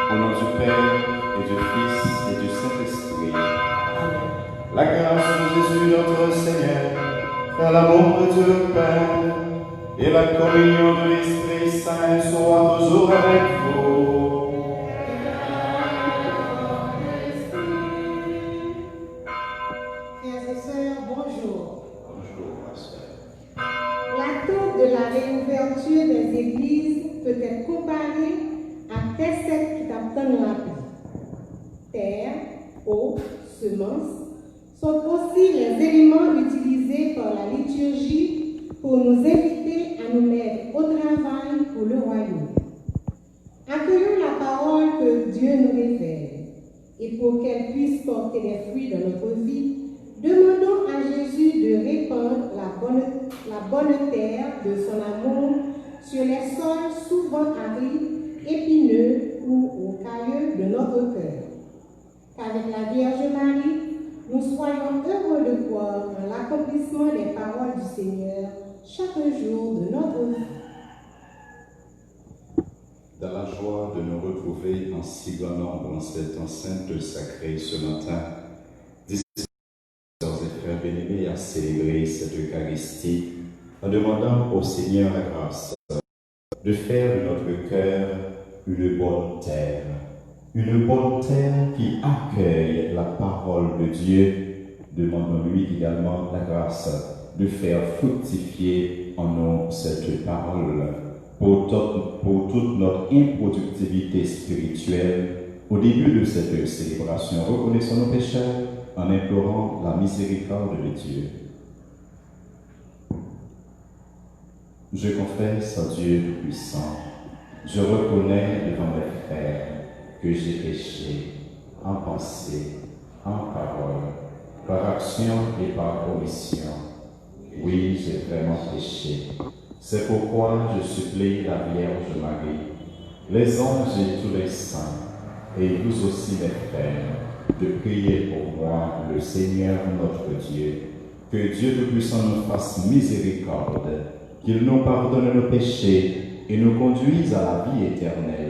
Au nom du Père, et du Fils, et du Saint-Esprit. La grâce de Jésus notre Seigneur, l'amour de Dieu le Père, et la communion de l'Esprit Saint soit toujours avec vous. Frères et sœurs, bonjour. Bonjour, ma sœur. L'attente de la réouverture des églises peut être comparée à tes qui t'attendent la vie. Terre, eau, semences sont aussi les éléments utilisés par la liturgie pour nous inviter à nous mettre au travail pour le royaume. Accueillons la parole que Dieu nous révèle et pour qu'elle puisse porter des fruits dans notre vie, demandons à Jésus de répandre la bonne terre de son amour sur les sols souvent arides, épineux ou rocailleux de notre cœur. Qu'avec la Vierge Marie, nous soyons heureux de croire en l'accomplissement des paroles du Seigneur chaque jour de notre vie. Dans la joie de nous retrouver en si grand nombre en cette enceinte sacrée ce matin, sœurs et frères bien-aimés, à célébrer cette Eucharistie en demandant au Seigneur la grâce de faire de notre cœur une bonne terre qui accueille la parole de Dieu. Demandons-lui également la grâce de faire fructifier en nous cette parole pour toute notre improductivité spirituelle. Au début de cette célébration, reconnaissons nos pécheurs en implorant la miséricorde de Dieu. Je confesse à Dieu Tout-Puissant, je reconnais devant mes frères que j'ai péché en pensée, en parole, par action et par omission. Oui, j'ai vraiment péché. C'est pourquoi je supplie la Vierge Marie, les anges et tous les saints, et vous aussi mes frères, de prier pour moi, le Seigneur notre Dieu, que Dieu Tout-Puissant nous fasse miséricorde, qu'il nous pardonne nos péchés et nous conduise à la vie éternelle.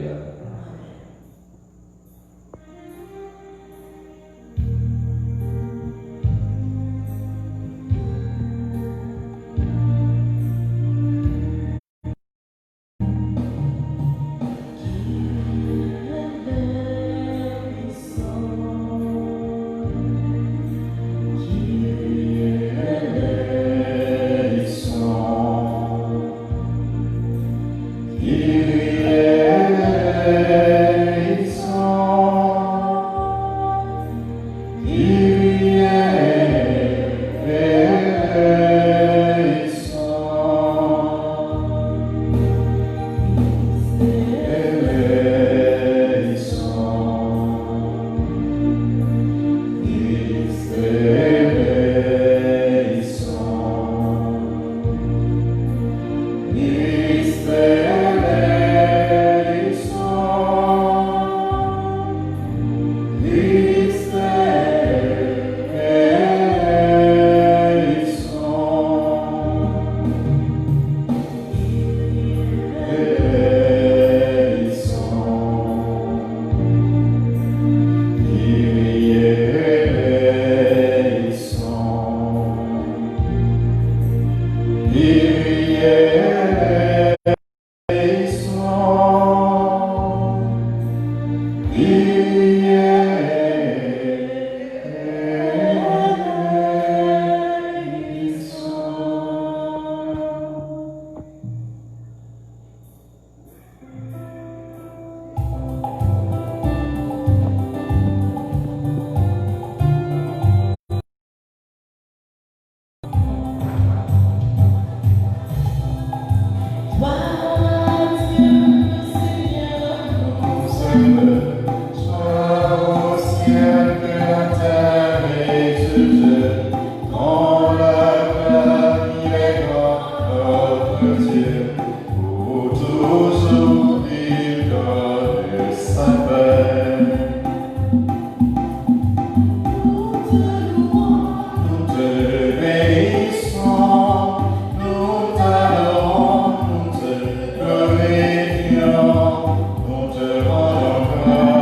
Nous te rendons grâce.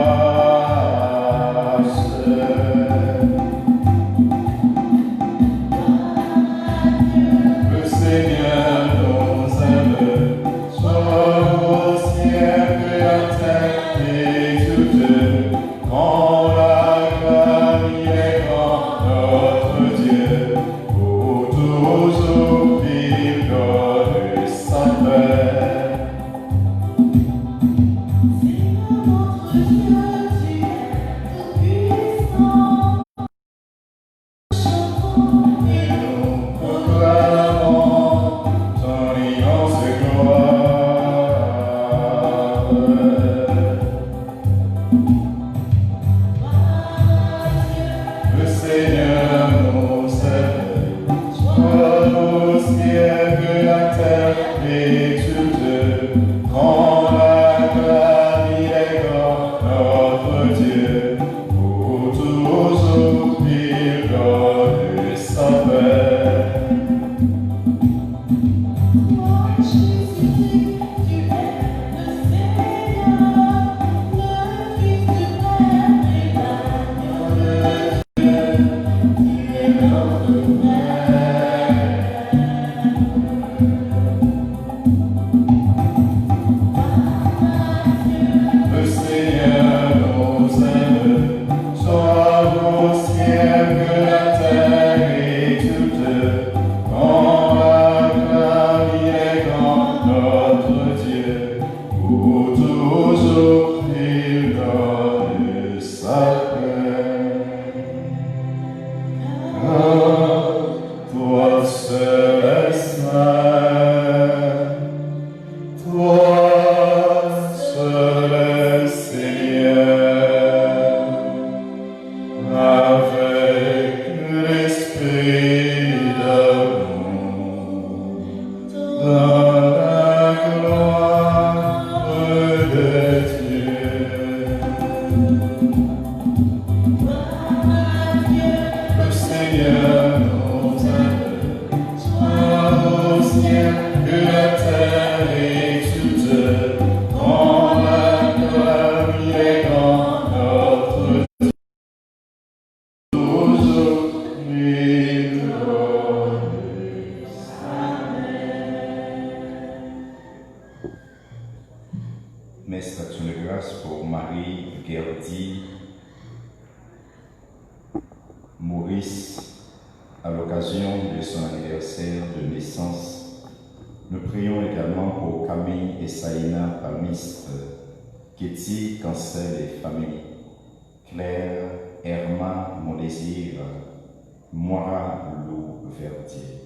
Dieu, quand la gloire est grand notre Dieu, pour toujours vivre de sa paix. Seigneur notre Dieu, tu es tout-puissant. Chantons Et nous proclamons ton immense gloire. Le Seigneur nous aime, toi aussi que la terre et toute, quand la gloire est grand notre Dieu, pour toujours vivre de sa paix. toi, Jésus, tu es le Seigneur, le Fils du Père et l'agneau de Dieu. Tu es notre Père. Le Seigneur nous aime, sois aussi que la terre et toute, quand la gloire est grand notre Dieu, pour toujours vivre de sa paix. Toi seul es saint, toi seul es Seigneur, avec l'esprit d'amour, dans la gloire de Dieu. Le Seigneur nous aime, sois au ciel que la terre est toute, quand la gloire est grand notre Dieu, toujours vivre de sa paix. Messe d'action de grâce pour Marie Guerdy Maurice, à l'occasion de son anniversaire de naissance. Nous prions également pour Camille et Saïna Palmiste, Ketty, Cancel et famille, Claire, Herma, Mon Désir, Moira, Lou, Verdier.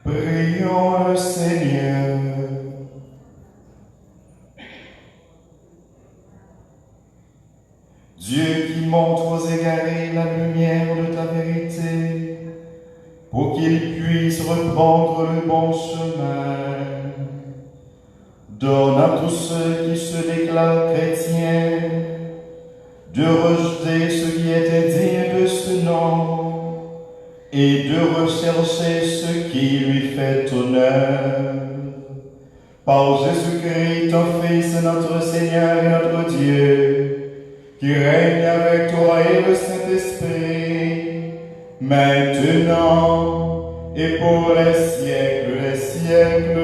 Prions le Seigneur. Dieu qui montre aux égarés la lumière de ta vérité, pour qu'ils puissent reprendre le bon chemin, donne à tous ceux qui se déclarent chrétiens de rejeter ce qui est indigne de ce nom et de rechercher ce qui lui fait honneur. Par Jésus-Christ, ton Fils, notre Seigneur et notre Dieu, qui règne avec toi et le Saint-Esprit, maintenant et pour les siècles des siècles.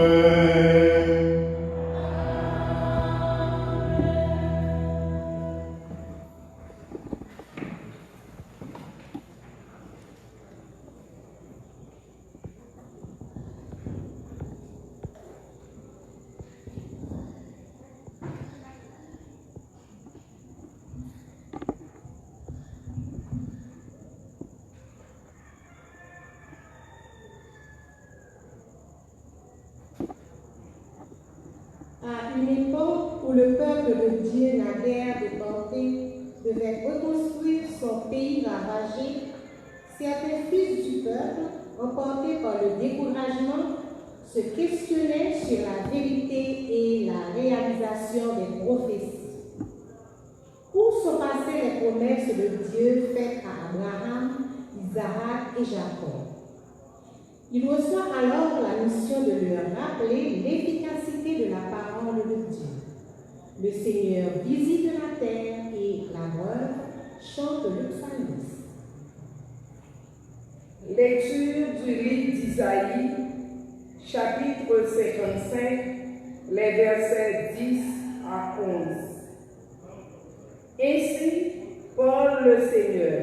À une époque où le peuple de Dieu naguère déporté devait reconstruire son pays ravagé, certains fils du peuple, emportés par le découragement, se questionnaient sur la vérité et la réalisation des prophéties. Où sont passées les promesses de Dieu faites à Abraham, Isaac et Jacob? Il reçoit alors la mission de leur rappeler l'efficacité de la parole de Dieu. Le Seigneur visite la terre et la veuve chante le psalmiste. Lecture du livre d'Isaïe, chapitre 55, les versets 10 à 11. Ainsi, parle le Seigneur.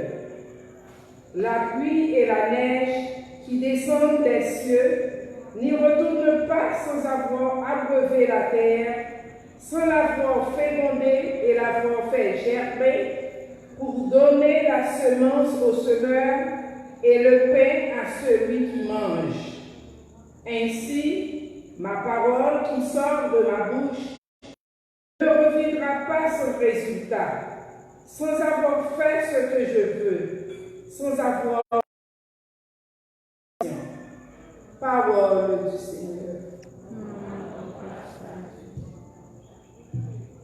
La pluie et la neige qui descendent des cieux n'y retournent pas sans avoir abreuvé la terre, sans l'avoir fécondée et l'avoir fait germer, pour donner la semence au semeur et le pain à celui qui mange. Ainsi, ma parole qui sort de ma bouche ne reviendra pas sans résultat, sans avoir fait ce que je veux, sans avoir parole du Seigneur.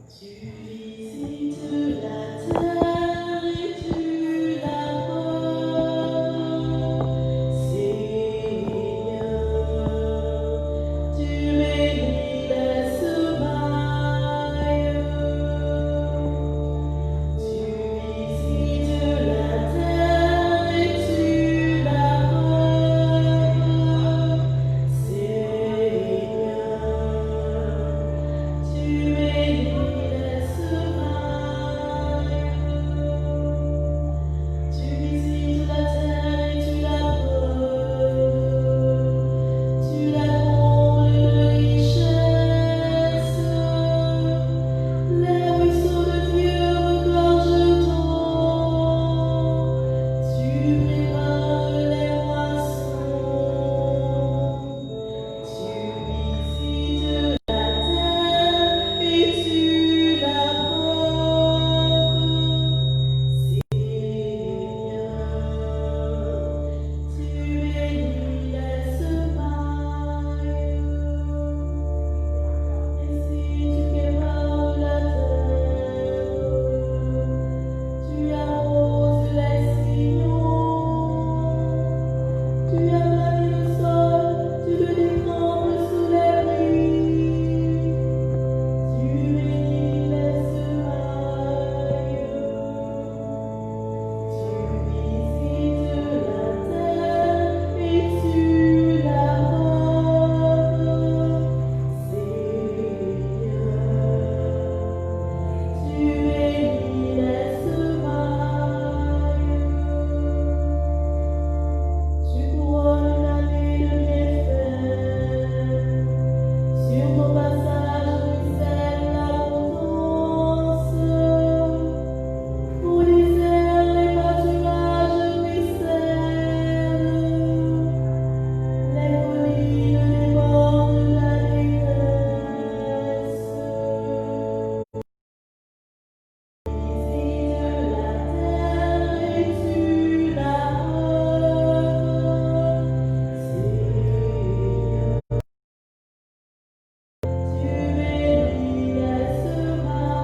Tu visites la terre et tu la portes, Seigneur. Tu bénis les semailles. Tu visites la terre et tu la portes, Seigneur. Tu bénis les semailles. Tu visites la terre et tu la portes. Tu la combles de richesses. Les ruisseaux de Dieu regorgent d'eau. Tu prépares les moissons. Tu visites la terre et tu la portes, Seigneur. Tu bénis les semailles. Ainsi tu prépares la terre. Tu arroses les sillons. Tu aplanis le sol, tu le détrempes sous les pluies. Tu bénis les semailles. Tu visites la terre et tu la portes, Seigneur. Tu bénis les semailles. Tu couronnes l'année de bienfaits. Sur ton passage ruisselle l'abondance. Au désert, les pâturages ruissellent. Les collines débordent la détresse. Visite la terre et tu la portes, Seigneur. Tu bénis les semailles.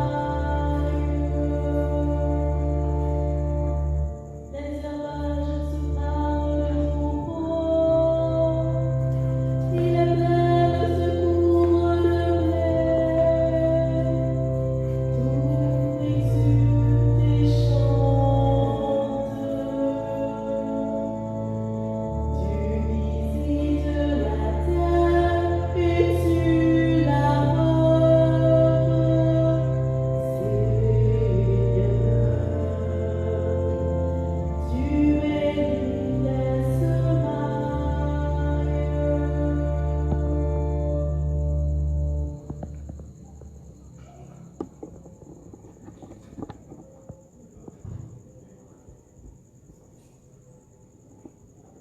Les herbages se parent de troupeaux, et les plaines se couvrent de blé. Tout exulte et chante. Tu visites la terre et tu la portes, Seigneur. Tu bénis les semailles.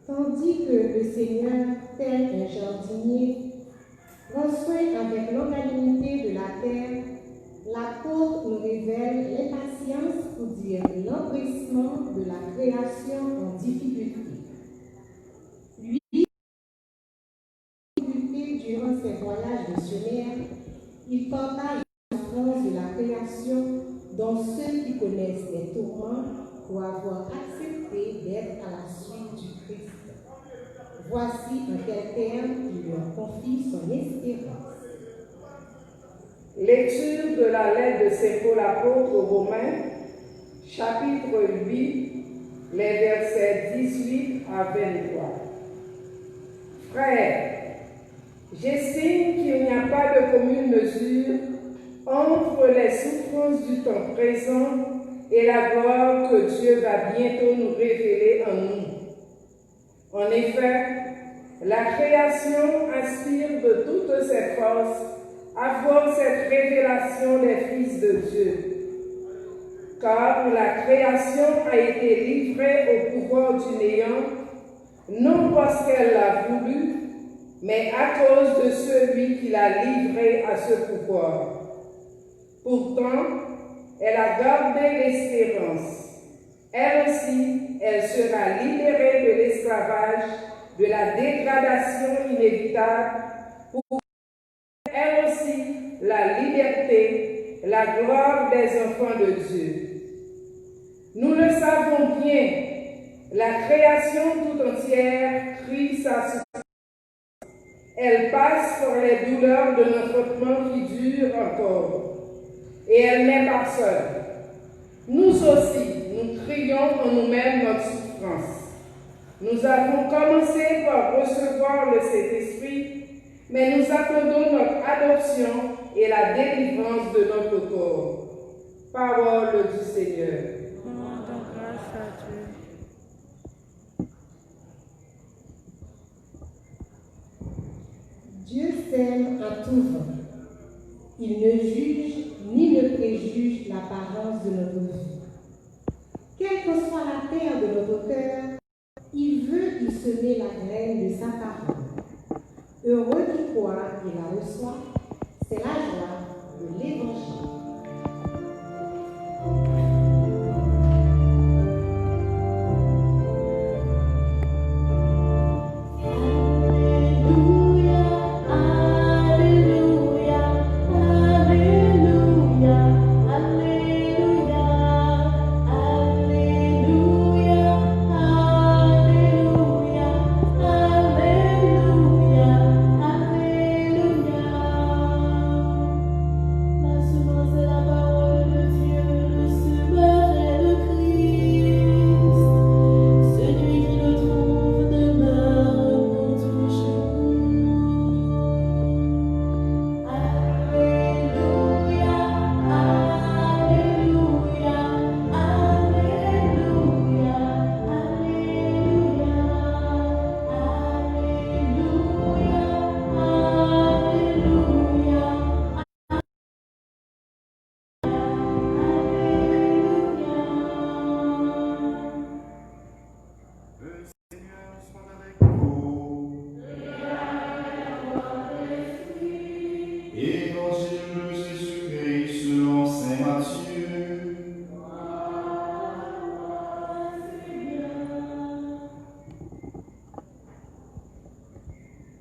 Tandis que le Seigneur, tel un jardinier, prend soin avec longanimité de la terre, l'apôtre nous révèle l'impatience pour dire l'empressement de la création en difficulté. Lui, durant ses voyages missionnaires, il partage la souffrance de la création dont ceux qui connaissent les tourments pour avoir accepté d'être à la suite du Christ. Voici en quels termes il leur confie son espérance. Lecture de la lettre de Saint Paul apôtre aux Romains, chapitre 8, les versets 18 à 23. Frères, J'estime qu'il n'y a pas de commune mesure entre les souffrances du temps présent et la gloire que Dieu va bientôt nous révéler en nous. En effet, la création aspire de toutes ses forces à voir cette révélation des fils de Dieu. Car la création a été livrée au pouvoir du néant, non parce qu'elle l'a voulu, mais à cause de celui qui l'a livrée à ce pouvoir. Pourtant, elle a gardé l'espérance. Elle aussi, elle sera libérée de l'esclavage, de la dégradation inévitable, pour elle aussi la liberté, la gloire des enfants de Dieu. Nous le savons bien, la création tout entière crie sa souffrance. Elle passe par les douleurs de l'enfantement qui durent encore. Et elle n'est pas seule. Nous aussi, nous crions en nous-mêmes notre souffrance. Nous avons commencé par recevoir le Saint-Esprit, mais nous attendons notre adoption et la délivrance de notre corps. Parole du Seigneur. Rendons grâce à Dieu. Dieu s'aime à tout vent. Il ne juge ni ne préjuge l'apparence de notre vie. Quelle que soit la terre de notre cœur, il veut y semer la graine de sa parole. Heureux qui croit et la reçoit, c'est la joie de l'Évangile.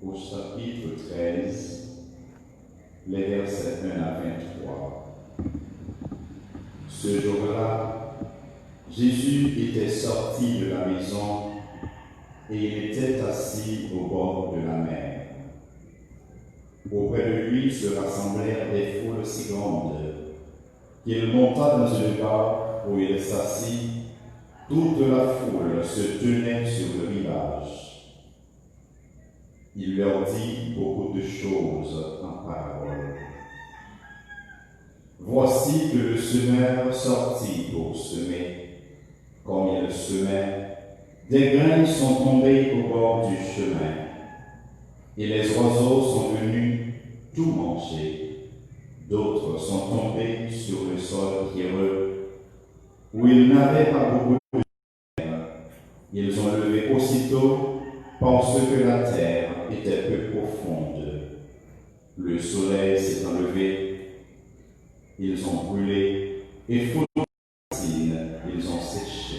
Au chapitre 13, les versets 1 à 23. Ce jour-là, Jésus était sorti de la maison et il était assis au bord de la mer. Auprès de lui se rassemblèrent des foules si grandes qu'il monta dans une barque où il s'assit. Toute la foule se tenait sur le rivage. Il leur dit beaucoup de choses en parabole. Voici que le semeur sortit pour semer. Comme il semait, des graines sont tombées au bord du chemin, et les oiseaux sont venus tout manger. D'autres sont tombés sur le sol pierreux, où il n'avait pas beaucoup de terre. Ils ont levé aussitôt parce que la terre était peu profonde. Le soleil s'est enlevé, ils ont brûlé, et faute de racines, ils ont séché.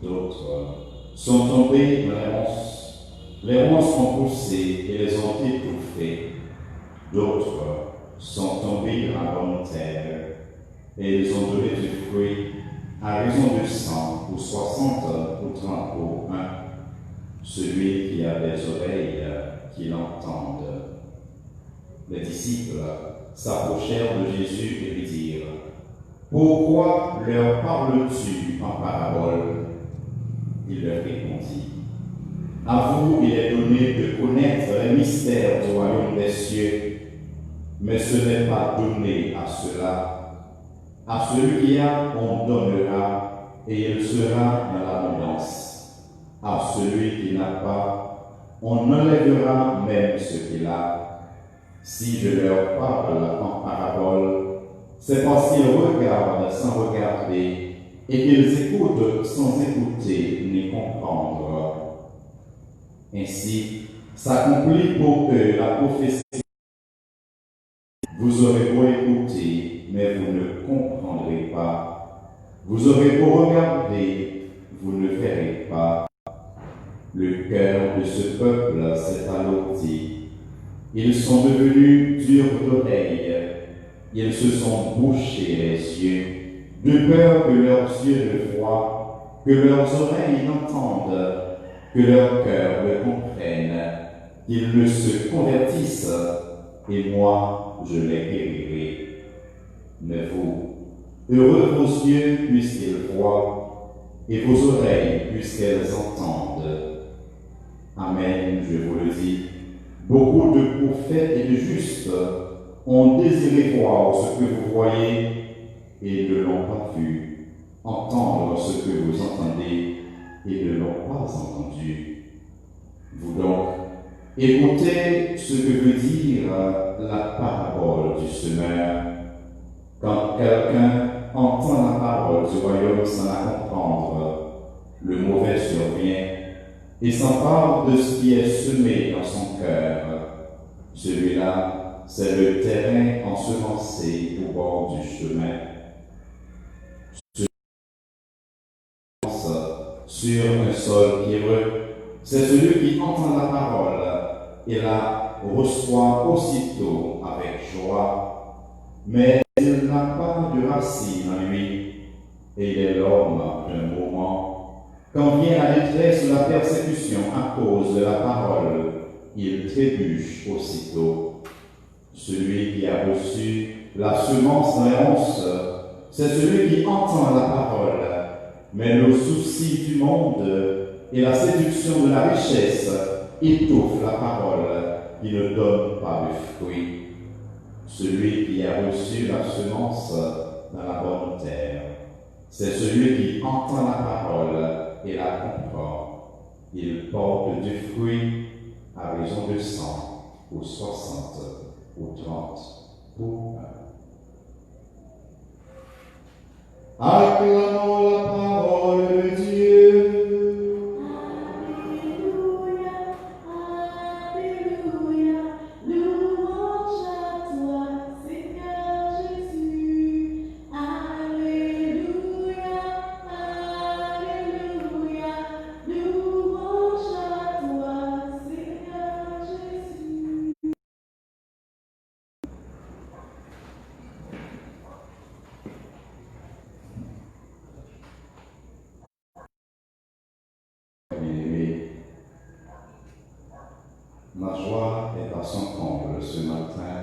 D'autres sont tombés dans les ronces. Les ronces ont poussé et les ont étouffés. D'autres sont tombés dans la bonne terre, et ils ont donné du fruit à raison de 100 ou 60 ou 30 pour un. Celui qui a des oreilles, qu'il entende. Les disciples s'approchèrent de Jésus et lui dirent : Pourquoi leur parles-tu en parabole ? Il leur répondit : À vous, il est donné de connaître les mystères du royaume des cieux, mais ce n'est pas donné à ceux-là. À celui qui a, on donnera, et il sera dans l'abondance. À celui qui n'a pas, on enlèvera même ce qu'il a. Si je leur parle en parabole, c'est parce qu'ils regardent sans regarder et qu'ils écoutent sans écouter ni comprendre. Ainsi s'accomplit pour eux la prophétie. Vous aurez beau écouter, mais vous ne comprendrez pas. Vous aurez beau regarder, vous ne verrez pas. Le cœur de ce peuple s'est alourdi. Ils sont devenus durs d'oreilles. Ils se sont bouchés les yeux, de peur que leurs yeux ne voient, que leurs oreilles n'entendent, que leur cœur ne comprenne, qu'ils ne se convertissent, et moi je les guérirai. Mais vous, heureux vos yeux puisqu'ils voient, et vos oreilles puisqu'elles entendent. Amen, je vous le dis. Beaucoup de prophètes et de justes ont désiré voir ce que vous voyez et ne l'ont pas vu, entendre ce que vous entendez et ne l'ont pas entendu. Vous donc, écoutez ce que veut dire la parabole du semeur. Quand quelqu'un entend la parole du royaume sans la comprendre, le mauvais survient et s'empare de ce qui est semé dans son cœur. Celui-là, c'est le terrain ensemencé au bord du chemin. Sur un sol pierreux, c'est celui qui entend la parole et la reçoit aussitôt avec joie, mais il n'a pas de racine en lui, et il est l'homme d'un moment. Quand vient la détresse ou la persécution à cause de la parole, il trébuche aussitôt. Celui qui a reçu la semence dans les ronces, c'est celui qui entend la parole, mais le souci du monde et la séduction de la richesse étouffent la parole qui ne donne pas de fruits. Celui qui a reçu la semence dans la bonne terre, c'est celui qui entend la parole et la comprend. Il porte du fruit à raison de 100 ou 60 ou 30 ou 1. Acclamons la parole de Dieu. Alléluia, Alléluia, louange à toi, Seigneur Jésus. Alléluia, Alléluia, louange à toi, Seigneur Jésus. Bien-aimés, ma joie est à son comble ce matin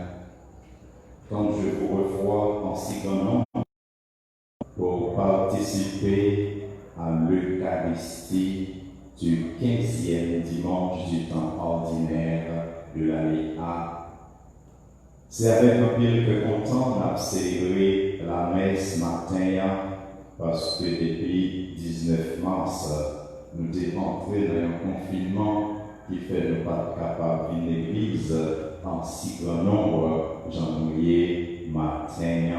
quand je vous revois en si grand nombre pour participer à l'Eucharistie du 15e dimanche du temps ordinaire de l'année A. C'est avec un pile que content qu'on a célébré la messe matin parce que depuis 19 mars, nous sommes entrés dans un confinement qui fait ne pas capable d'une église en si grand nombre, janvier, matin.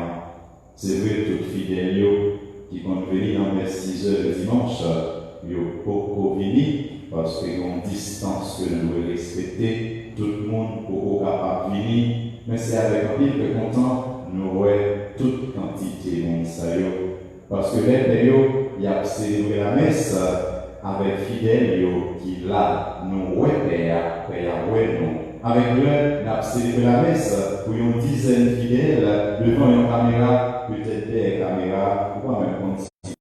C'est vrai, tout fidèles qui vont venir dans les 6 heures le dimanche, ils n'ont pas venir parce qu'il y a une distance que nous devons respecter. Tout le monde peut capable de venir, mais c'est avec un pile que content nous voyons toute quantité de monde. Parce que les il y a célébré la messe avec fidèles qui là nous Père nous. Avec eux, nous avons célébré la messe pour une dizaine de fidèles devant une caméra, peut-être des caméras, ou pas même continuer.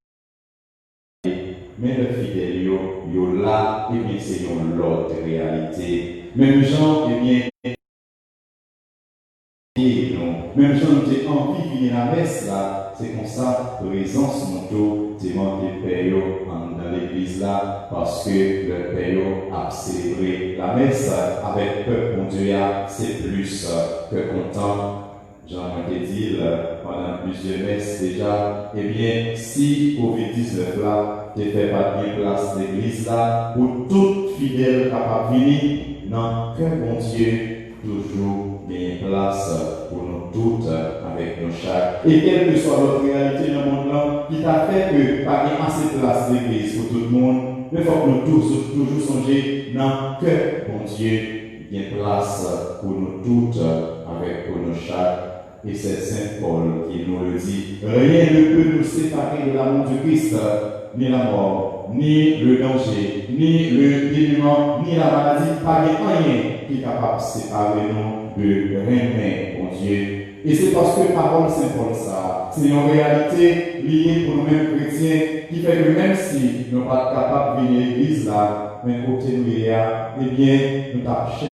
Mais les fidèles, ils là, et bien c'est une autre réalité. Même gens, et bien, même gens, nous avons envie de venir à la messe là, c'est comme ça, présence, mon dos, demander payo dans l'église là, parce que le payo a célébré la messe avec peuple mon Dieu, c'est plus que content. Jean-Marc dit pendant plusieurs messes déjà, eh bien, si Covid-19 là, ne fait pas de place l'église là, où tout fidèle capable de venir, non, que mon Dieu, toujours bien place pour nous toutes avec nos chaque. Et quelle que soit notre réalité dans le monde là, qui t'a fait que pas assez de place l'église pour tout le monde, il faut que nous tous toujours songer, non, que mon Dieu, bien place pour nous toutes avec pour nos chaque. Et c'est Saint Paul qui nous le dit. Rien ne peut nous séparer de l'amour de Christ, ni la mort, ni le danger, ni le dénuement, ni la maladie. Pas rien qui est capable de séparer nous de rien, mon Dieu. Et c'est parce que parole Saint Paul ça, c'est une réalité liée pour nous-mêmes chrétiens qui fait que même si nous ne sommes pas capables de venir à l'église là, mais côté nous y a, eh bien, nous t'approchez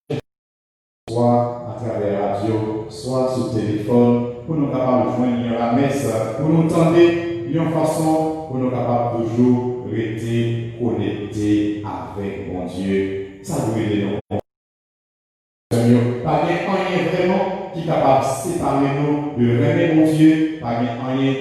soit à travers la radio, soit sur le téléphone, pour nous capables de joindre la messe, pour nous tendre d'une façon, pour nous capables de toujours rester connectés avec mon Dieu. Ça doit aider nous. Pas rien vraiment qui est capable de séparer nous de rêver mon Dieu, pas rien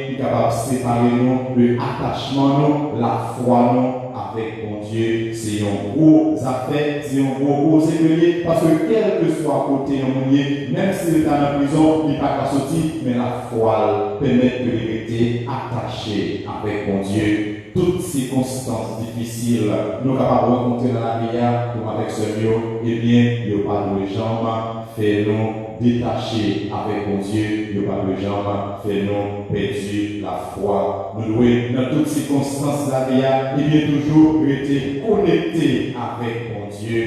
qui est capable de séparer nous de l'attachement, la foi nous. Avec mon Dieu, c'est un gros affaire, c'est un gros éveillé, parce que quel que soit côté mon Dieu, même s'il est en prison, il n'est pas qu'à sortir, mais la foi permet de rester attaché avec mon Dieu. Toutes circonstances difficiles, nous sommes capables de rencontrer dans la vie, comme avec ce mieux, eh bien, il n'y a pas de jambes, fais-nous détacher avec mon Dieu, il n'y a pas de jambes, fais-nous perdre la foi. Nous devons, dans toutes circonstances de la vie, eh bien, toujours rester connectés avec mon Dieu.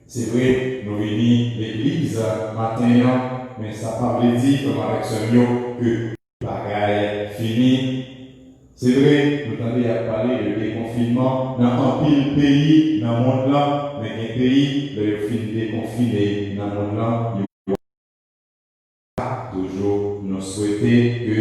C'est vrai, nous venons l'église matin, mais ça ne veut pas dire, comme avec ce mieux, que bagaille fini. C'est vrai, nous tendons à parler de déconfinement dans un pile pays, dans le monde là, mais un pays, le fin déconfiné dans le monde là, toujours nous souhaiter que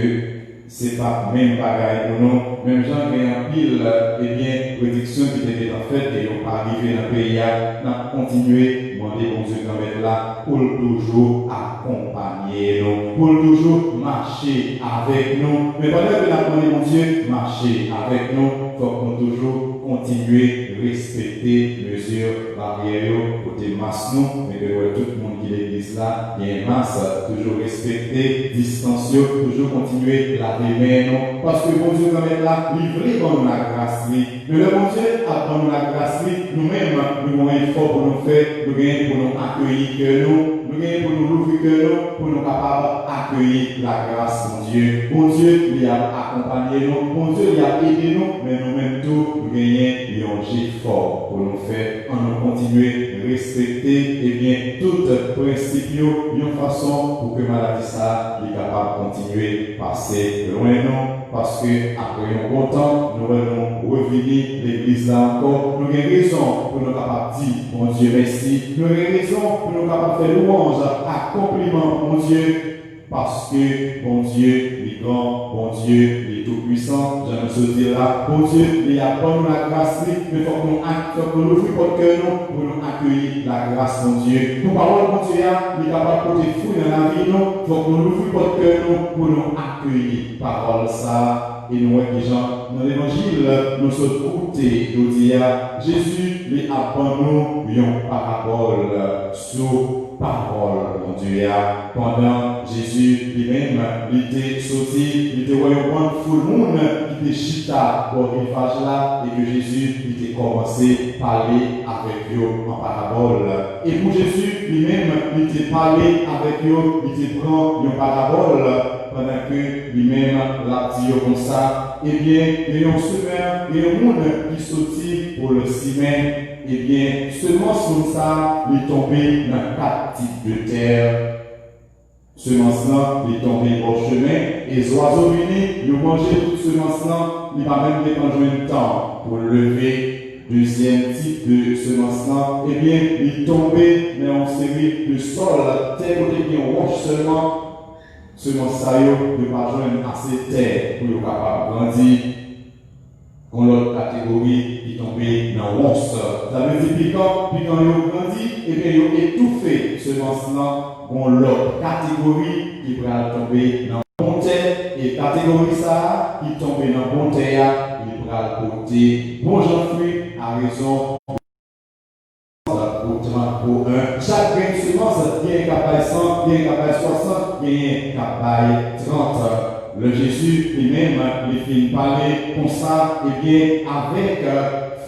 ce n'est pas même bagaille pour nous, même gens qui ont un pile, eh bien, prédiction qui était en fait, et n'ont pas arrivé dans le pays, nous continuer, demander mon Dieu quand même là, pour toujours accompagner nous, pour toujours marcher avec nous. Mais pendant que nous apprenons mon Dieu, marcher avec nous, il faut qu'on toujours continuer de respecter les mesures barrières côté masse nous, mais que tout le monde qui est l'église là, il y a une masse, toujours respecter, distancier, toujours continuer la main non, parce que mon Dieu quand même là, livré dans la grâce, mais le bon Dieu a donné la grâce, nous-mêmes, nous avons un effort pour nous faire, nous gagnons pour nous accueillir que nous gagnons pour nous l'ouvrir que nous, pour nous capables d'accueillir la grâce, mon Dieu. Mon Dieu, il a accompagné nous, mon Dieu, il a aidé nous, mais nous-mêmes tout, nous gagnons un effort pour nous faire, en nous continuer à respecter, et bien, tout principe, une façon pour que maladie ça, il est capable de continuer à passer loin nous. Parce que après un bon temps, nous allons revenir l'église là encore. Nous avons raison pour nous capables de dire, mon Dieu, merci. Nous avons raison pour nous capables de faire louange, accomplissement, mon Dieu. Parce que, mon Dieu, il est grand, mon Dieu, il est tout puissant. J'aime se dire là, mon Dieu, il a donné la grâce, mais il faut que nous ouvrions notre cœur pour nous accueillir la grâce, mon Dieu. Nous parlons, mon Dieu, il est capable de porter fruit dans la vie, il faut que nous ouvrions notre cœur pour nous accueillir. Parole ça, et nous, les gens, dans l'évangile, nous sommes écoutés, nous disons, Jésus, lui apprend nous une parabole sur parole, mon Dieu. Pendant Jésus lui-même, il était sorti, il était voyant tout le monde qui était chita au rivage là, et que Jésus il était commencé à parler avec eux en parabole. Et pour Jésus lui-même, il était parlé avec eux, il était prend une parabole, pendant que lui-même l'a dit comme ça, eh bien, il y a un semeur, il y a un monde qui sortit pour le cimen. Eh bien, semence comme ça, il est tombé dans 4 types de terre. Semence-là, il est tombé au chemin, et les oiseaux venus, ils ont mangé toute semence-là, il va même dépendre de temps pour lever. Deuxième type de semence-là, eh bien, il est tombé dans une série de sol, tel côté qui est roche seulement, semence ça, il ne va pas joindre assez de terre pour être capable de grandir. Qu'on l'autre catégorie qui tombait dans l'once. Ça veut dire que quand ils ont grandi, et bien ils ont étouffé semence-là. Qu'on l'autre catégorie qui va tomber dans bon terre. Et catégorie ça, qui tombe dans bon terre, il va porter bon fruit à raison. Pour chaque grain de semence, il y a un capaille 100, il y a un capaille 60, il y a un capaille 30. Le Jésus lui-même, il finit parler comme ça, et bien avec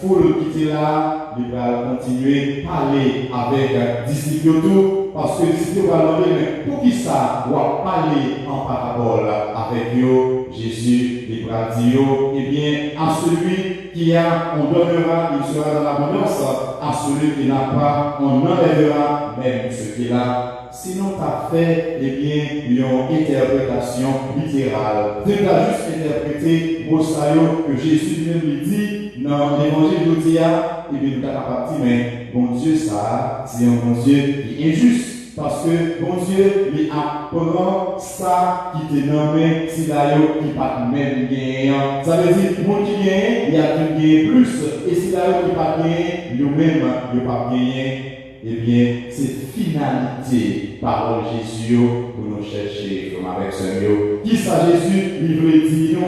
foule qui était là, il va continuer à parler avec disciples tout, parce que les disciples vont demander, mais pour qui ça doit parler en parabole avec eux? Jésus, il va dire, eh bien, à celui qui a, on donnera, il sera dans l'abondance, à celui qui n'a pas, on enlèvera même ce qu'il a. Sinon, tu as fait, eh bien, une interprétation littérale. Tu as juste interprété Mosaïo que Jésus lui-même lui dit dans l'évangile d'Odia, eh bien, nous avons capable de dire, mais bon Dieu, ça, c'est un bon Dieu qui est injuste. Parce que bon Dieu lui apprend ça qui te nommé si d'ailleurs qui pas même gagnant. Ça veut dire que le monde qui gagne, il y a qui gagne plus. Et si d'ailleurs qui pas gagne, lui-même, il pas gagné. Eh bien, c'est finalité parole Jésus pour nous chercher comme avec ce mot. Qui ça Jésus, il veut dire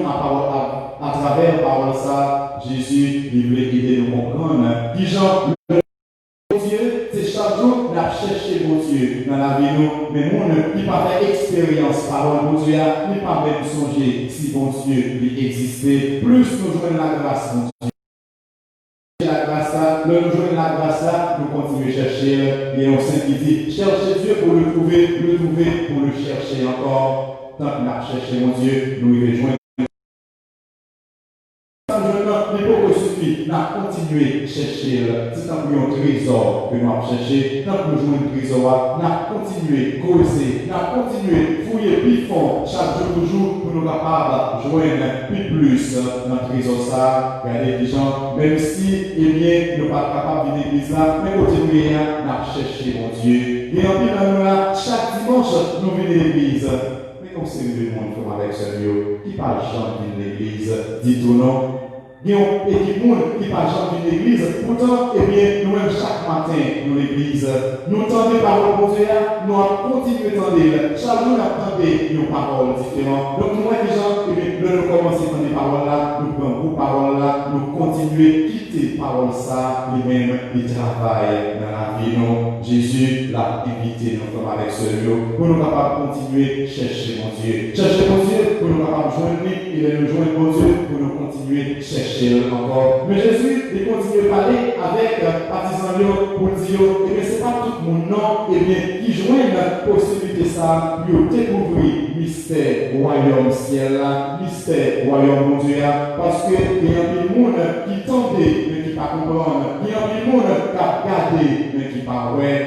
à travers parole ça, Jésus, il veut aider nous comprendre. Qui genre Dieu, c'est chaque jour la chercher mon Dieu dans la vie nous, mais mon ne pas faire expérience parole mon Dieu, ni pas même songer si bon Dieu il existait. Plus nous jouons la grâce mon Dieu. La grâce là, nous jouons la grâce là, nous continuons à chercher et on sait qui dit chercher Dieu pour le trouver, pour le chercher encore. Tant qu'on a cherché mon Dieu, nous y rejoignons. Nous avons continué à chercher, c'est tant que un trésor que nous avons cherché, tant que nous jouons un trésor, nous avons continué à creuser, nous avons continué à fouiller plus fort, chaque jour toujours, pour nous capables de joindre plus dans le trésor ça. Regardez les gens, même si, eh bien, nous ne sommes pas capables de l'église là, mais continuez à chercher mon Dieu. Et en plus, nous là, chaque dimanche, nous venons de l'église. Mais on sait le monde comme avec ce lieu, qui parle jamais de l'église, dites-vous non. Il y a une équipe qui passe dans l'église. Pourtant, eh bien, nous-mêmes, chaque matin, dans l'église, nous tendons paroles pour Dieu, nous continuons à tendre. Chaque jour, nous attendons nos paroles différentes. Donc, nous, les gens, eh bien, nous commençons à tendre les paroles là, nous prenons vos paroles là, nous continuons à quitter les paroles ça, lui-même, il travaille dans la vie. Non, Jésus l'a invité, nous sommes avec ce lieu, pour nous capables de continuer à chercher mon Dieu. Chercher mon Dieu, pour nous capables de joindre lui, il est nous joindre mon Dieu, pour nous continuer à chercher encore. Mais Jésus, il continue à parler avec partisans pour dire, eh bien, c'est pas tout mon nom, eh bien, qui joignent la possibilité ça, pour découvrir mystère royaume ciel, mystère royaume mon Dieu, parce que il y a des gens qui tentent, mais qui ne comprennent pas. Il y a des gens qui regardent, mais qui ne pas ouais.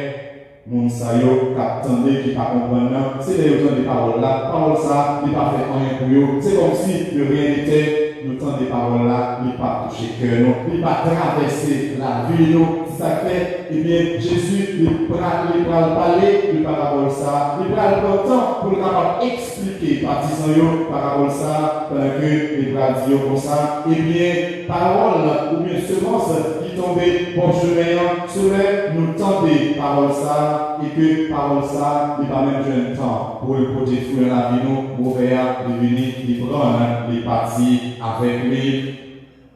Mon sayo, qui attendent, qui ne comprennent pas. C'est les autres des paroles là. Parole ça, il n'a pas fait rien pour eux. C'est comme si le rien n'était. Nous tendons des paroles là, il pas touché cœur, il pas traverser la vie, c'est ça fait, eh bien, Jésus, il va parler de parabole ça, il va prendre le temps pour capable expliquer partisans parabole ça, pendant que il va dire comme ça, eh bien, parole ou bien semence qui tombait bon chemin, nous tendons parole ça, et que parole ça, il va même jouer un temps pour le porter fruit dans la vie, nous, pour faire, de venir, de prendre, les parties avec lui.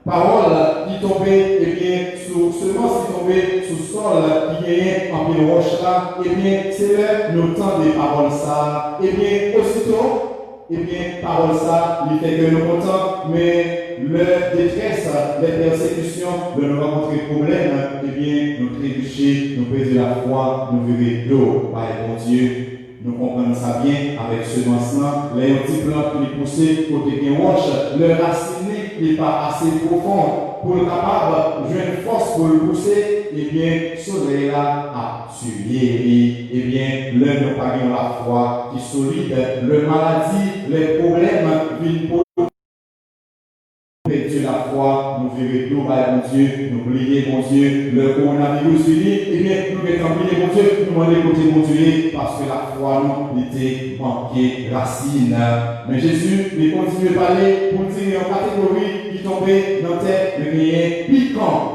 Parole qui tombait, eh bien, sous semence qui tombait sous sol, qui gagnait en pile roche là, eh bien, c'est là le temps des paroles ça. Eh bien, aussitôt, eh bien, parole ça, il fait que nous contents, mais leur détresse, les persécutions, de nous rencontrer problèmes, eh bien, nous trébucher, nous perdre la foi, nous vivre d'eau par bon Dieu. Nous comprenons ça bien avec ce semence-là. Les petits plants qui les poussent côté qui roche, leur racine n'est pas assez profond pour le capable de jouer une force pour le pousser. Eh bien, ce soleil-là a tué. Eh bien, l'un nous parions la foi qui est solide. Le maladie, les problèmes viennent pour perdu la foi, nous verrons tout par mon Dieu, nous oublier mon Dieu, le coronavirus fini, et bien nous mettons oublier mon Dieu, nous demander côté mon Dieu, parce que la foi nous était manquée racine. Mais Jésus, il continue de parler pour dire en catégorie qui tombait dans terre, le rien piquant.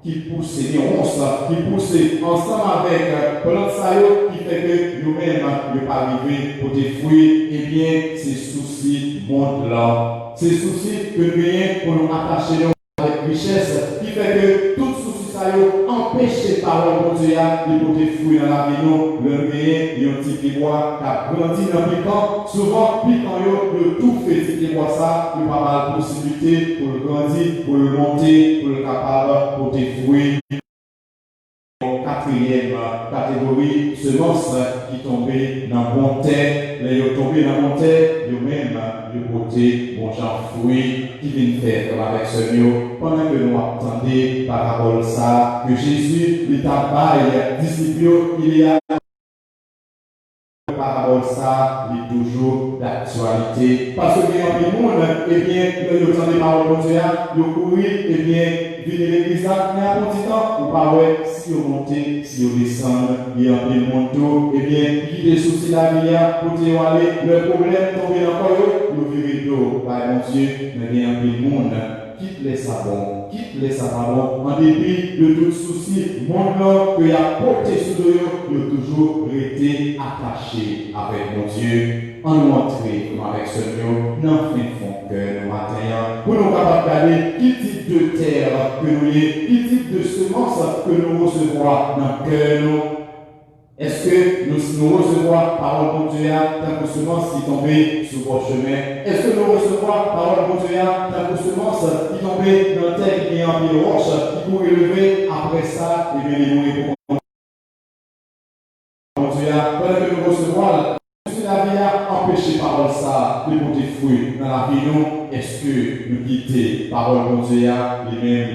Qui pousse les ronces, qui pousse ensemble avec Plan Sayo, qui fait que nous-mêmes, ne pas arriver pour des fruits, eh bien, ces soucis montent là. Ces soucis que nous avons pour nous attacher avec richesse, qui fait que tout souci Sayo empêche les paroles de Dieu de porter fruits dans la vie. Nous, le rien, il y a un petit piquois qui a grandi dans le piquant. Souvent, piquant, le tout fait petit piquois ça, il y a pas mal de possibilités pour le grandir, pour le monter, pour le capable, pour des fruits. Quatrième catégorie, semences qui tombaient dans le bon terre, les tombés dans le bon terre, eux-mêmes, ils portaient bon genre fruits qui viennent faire comme avec ce mieux. Pendant que nous attendons par rapport à ça, que Jésus, il tabaille, disciple, il y a par rapport à ça, il est toujours d'actualité. Parce que il y a des monde, eh bien, ils entendent les paroles de Dieu, ils courent, eh bien, venez l'église là, mais à petit temps, vous parlez, si vous montez, si vous descendez, il y a des monde, eh bien, qui des soucis la vie, pour aller, le problème tombe encore, vous verrez d'eau, par mon Dieu, mais il y a des monde. Quitte les savons, en dépit de tout souci, mon homme que y a porté sous eux, il a toujours été attaché avec mon Dieu. En nous entrer avec ce Dieu, dans le fond que nous matin, pour nous capables de regarder quel type de terre que nous y, quel type de semence que nous recevons dans le cœur nous. Est-ce que nous recevons parole de Dieu tant que semence qui tombait sur votre chemin? Est-ce que nous recevons parole de Dieu tant que semence qui tombait dans la terre qui est en pile roche, qui pourrait lever après ça et bien les mourir pour Dieu? Pendant que nous recevons, si la vie a empêché parole ça de porter fruit dans la vie, nous, est-ce que nous quittons parole de Dieu les mêmes?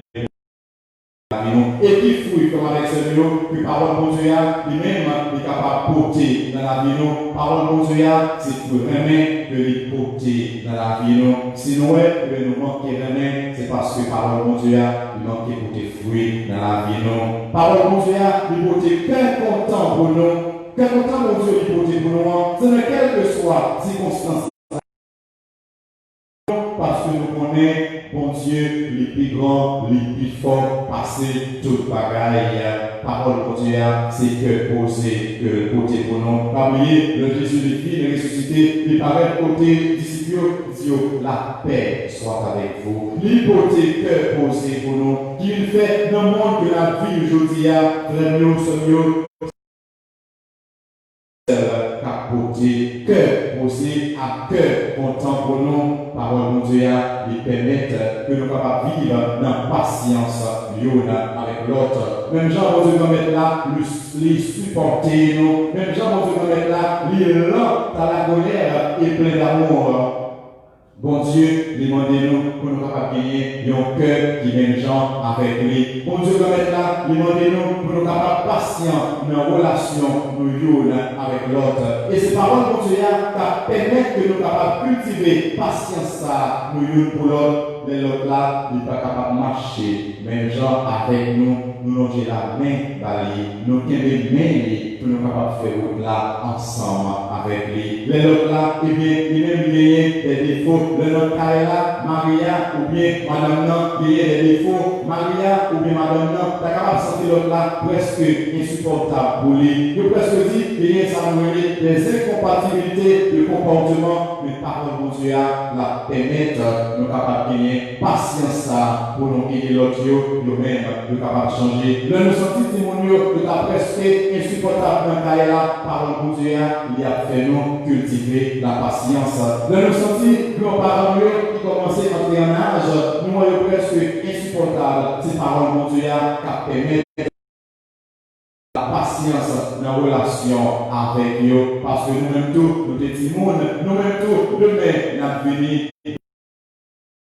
Et qui fruit comme avec ce mot, que parole de Dieu, lui-même est capable de porter dans la vie. Parole de Dieu, c'est pour vraiment que les porter dans la vie. Si nous manquons vraiment, c'est parce que parole de Dieu, il manque de porter fruit dans la vie. Parole de Dieu, il porter qu'un content pour nous. Qu'un content pour Dieu, il porter pour nous. C'est dans quelle que soit circonstance. Parce que nous connaissons, bon Dieu, les plus grands, les plus forts, passer toute bagaille. Parole de Dieu, c'est que poser, que côté pour nous. Parmi le Jésus de vie, le ressuscité, il paraît côté disciple, Dieu, la paix soit avec vous. L'hypothèque que poser pour nous, qu'il fait dans le monde de la vie aujourd'hui, vraiment, ce mieux. Côté cœur posé à cœur content pour nous, parole de Dieu, ils permettent que nous capables de vivre dans patience l'une avec l'autre. Même Jean, on Dieu mettre là, les supporter nous. Même Jean, on Dieu mettre là, les lents à la colère et plein d'amour. Bon Dieu, demandez-nous pour nous capables de gagner un cœur qui vient gens avec lui. Bon Dieu, comme là, demandez-nous pour nous capables patients dans une relation nous avec l'autre. Et ces paroles de Dieu permettent que nous capables de cultiver patience nous pour l'autre. Mais l'autre là, il n'est pas capable de marcher. Même gens avec nous, nous longer la main bali, nous qui les mains pour nous capables de faire route là ensemble avec lui. Mais l'autre là, eh bien, il même des défauts. Le notre là, Maria ou bien madame non, il y a des défauts. Maria ou bien madame non, tu es capable de sentir l'autre là presque insupportable pour lui. Il presque dit, il y a ça des incompatibilités de comportement, mais parole de Dieu la permettre nous capables de gagner patience pour nous aider l'autre, nous-mêmes, nous capables de changer. Le nous sentir témoigneux de la presque insupportable dans le là, parole de Dieu, il a fait nous cultiver la patience. Le nous sentir nos parents qui commençaient à entrer en âge, nous voyons presque insupportable. Ces paroles de Dieu qui permettent la patience dans la relation avec nous, parce que nous-mêmes tous, nous petits monde, nous-mêmes tous, demain, nous venons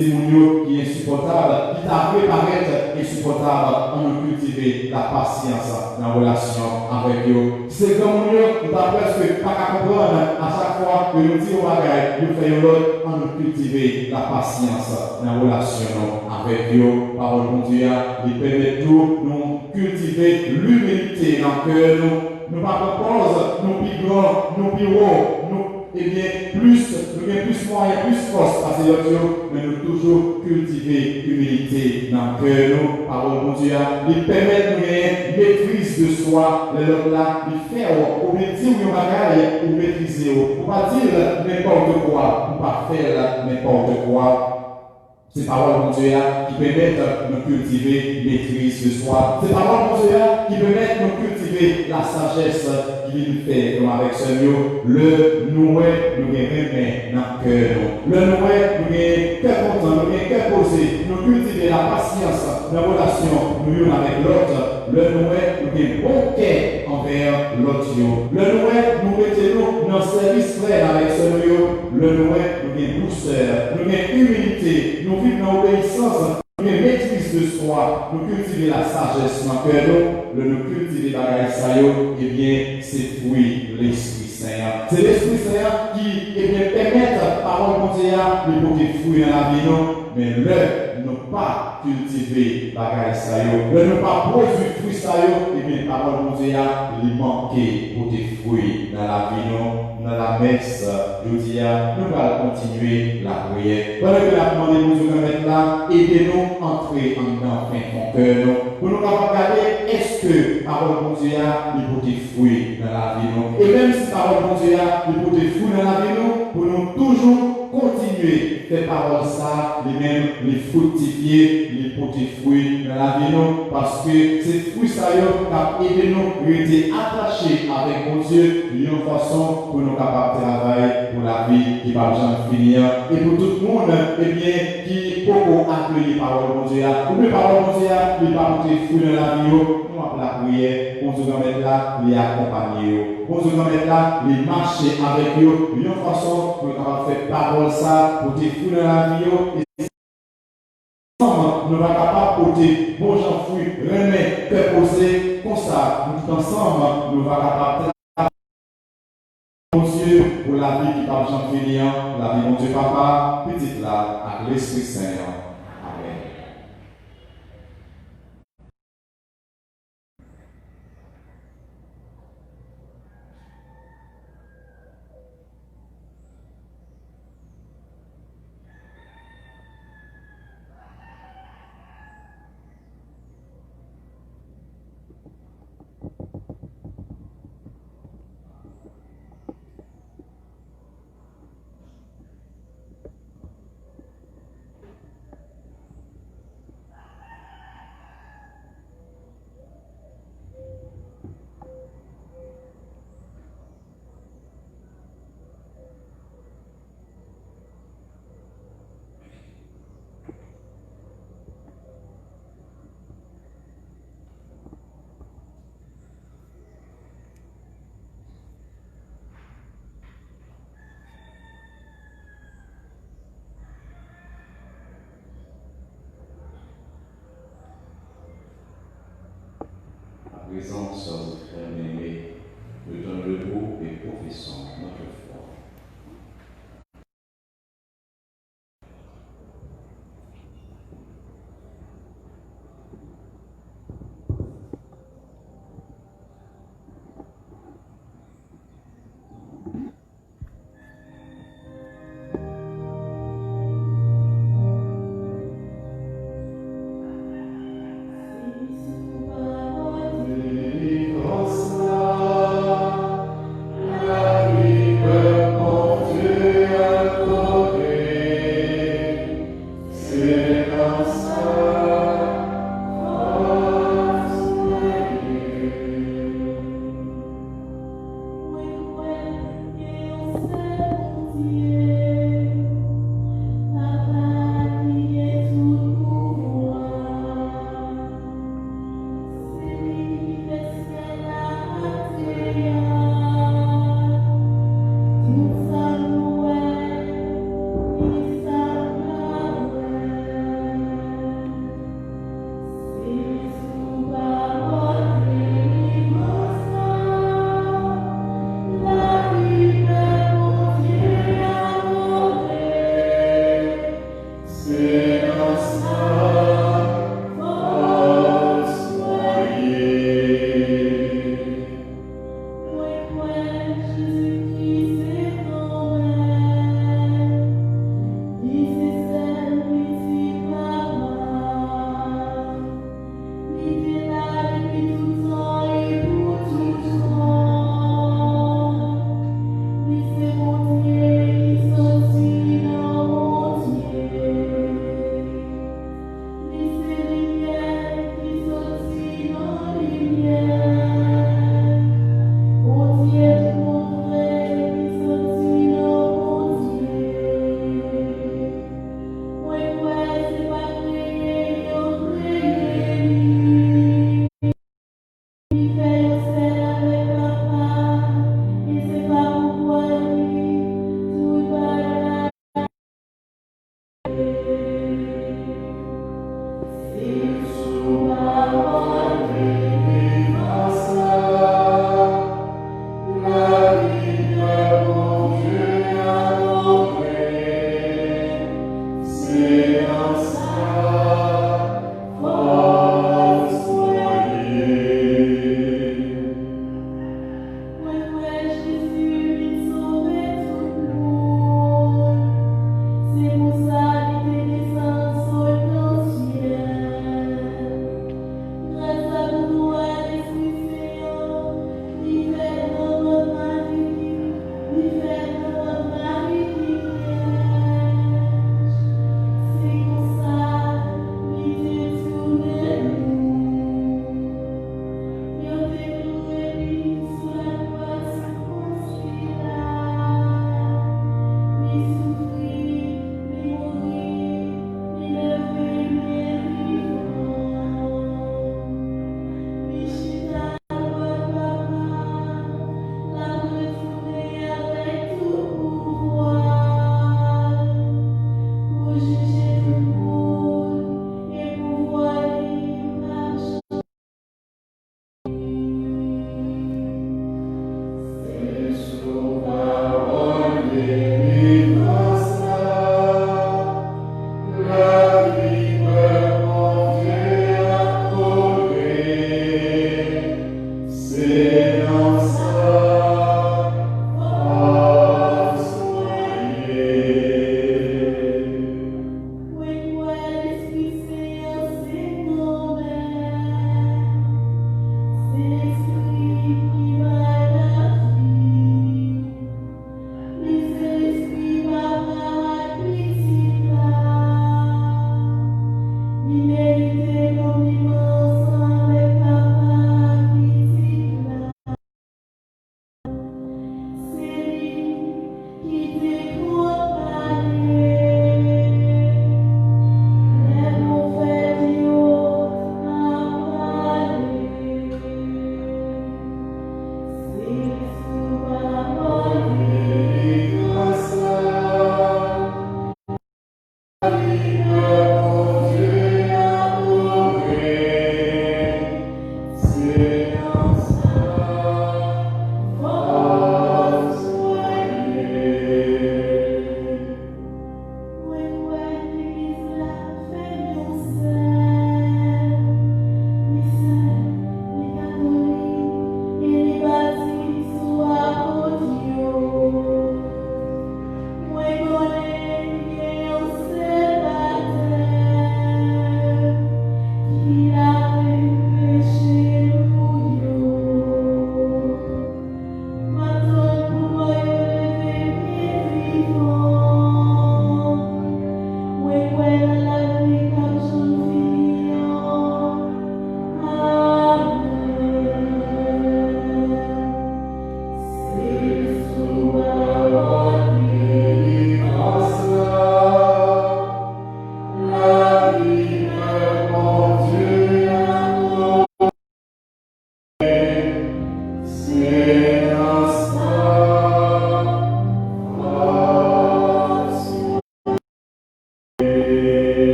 qui est insupportable, qui t'a fait paraître insupportable, on nous cultiver la patience dans la relation avec eux. C'est comme nous t'a presque pas qu'à comprendre à chaque fois que nous disons bagaille, nous faisons l'autre, on nous cultiver la patience dans la relation avec eux. Parole de Dieu, il permet tout, nous cultiver l'humilité dans le cœur, nous pas propose, nous plus grands, nous plus hauts, nous eh bien, nous avons plus moyens, plus force parce que mais nous toujours cultiver l'humilité dans le cœur, nous, parole de Dieu, il permet de nous gagner maîtrise de soi, le l'autre là, il fait, ou bien dire une bagaille, ou maîtriser, ou pas dire n'importe quoi, ou pas faire n'importe quoi. C'est paroles de Dieu qui permettent de nous cultiver maîtrise de soi. C'est paroles de Dieu qui permettent de nous cultiver la sagesse qui nous fait, comme avec ce mot, le noué, nous remet dans le cœur. Le noué, nous avons cœur content, nous avons cœur posé, nous cultiver la patience dans la relation, nous avec l'autre. Le noué, nous avons bon cœur envers l'autre. Le noué, nous mettons dans le service frère avec ce mot. Le noué, nous avons douceur, nous avons humilité, nous vivons dans l'obéissance, nous avons maîtrise de soi, nous cultivons la sagesse dans le cœur, nous cultivons la bagaille, eh bien, c'est fruit de l'Esprit Saint. C'est l'Esprit Saint qui permet, parole de Dieu, de porter fruit dans la vie, mais ne pas cultiver la bagaille, ne pas produire fruit, eh bien, parole de Dieu, il manquer pour des fruits dans la vie, dans la messe, je dis, nous allons continuer la prière. Pendant que la demande nous mettre là, aidez-nous à entrer en fin cœur. Pour nous regarder, est-ce que parole de Dieu il peut des fruits dans la vie. Et même si parole de Dieu il peut des fruits dans la vie, pour nous toujours continuer ces paroles ça, les mêmes, les fructifier, les porter fruits dans la vie, parce que ces fruits ça qui aident nous à être attachés avec mon Dieu, d'une façon pour nous capables de travailler pour la vie qui va jamais finir, et pour tout le monde, eh bien, qui peut accueillir la parole de Dieu, ou les paroles de Dieu, qui va porter fruits dans la vie, nous appelons la prière, on se mettre là, les accompagner, on se mettre là, les marcher avec eux, d'une façon pour nous capables de faire parole ça, pour des fruits dans la vie, et ensemble, nous sommes capables de porter bon gens fruits, remettre, faire poser, comme ça, nous ensemble, nous sommes capables de mon Dieu, pour la vie qui parle Jean finir, la vie mon Dieu Papa, petite là, avec l'Esprit Saint. Amen. Présence, sœurs et frères bien-aimés, nous donnons le mot et professons notre foi. La vie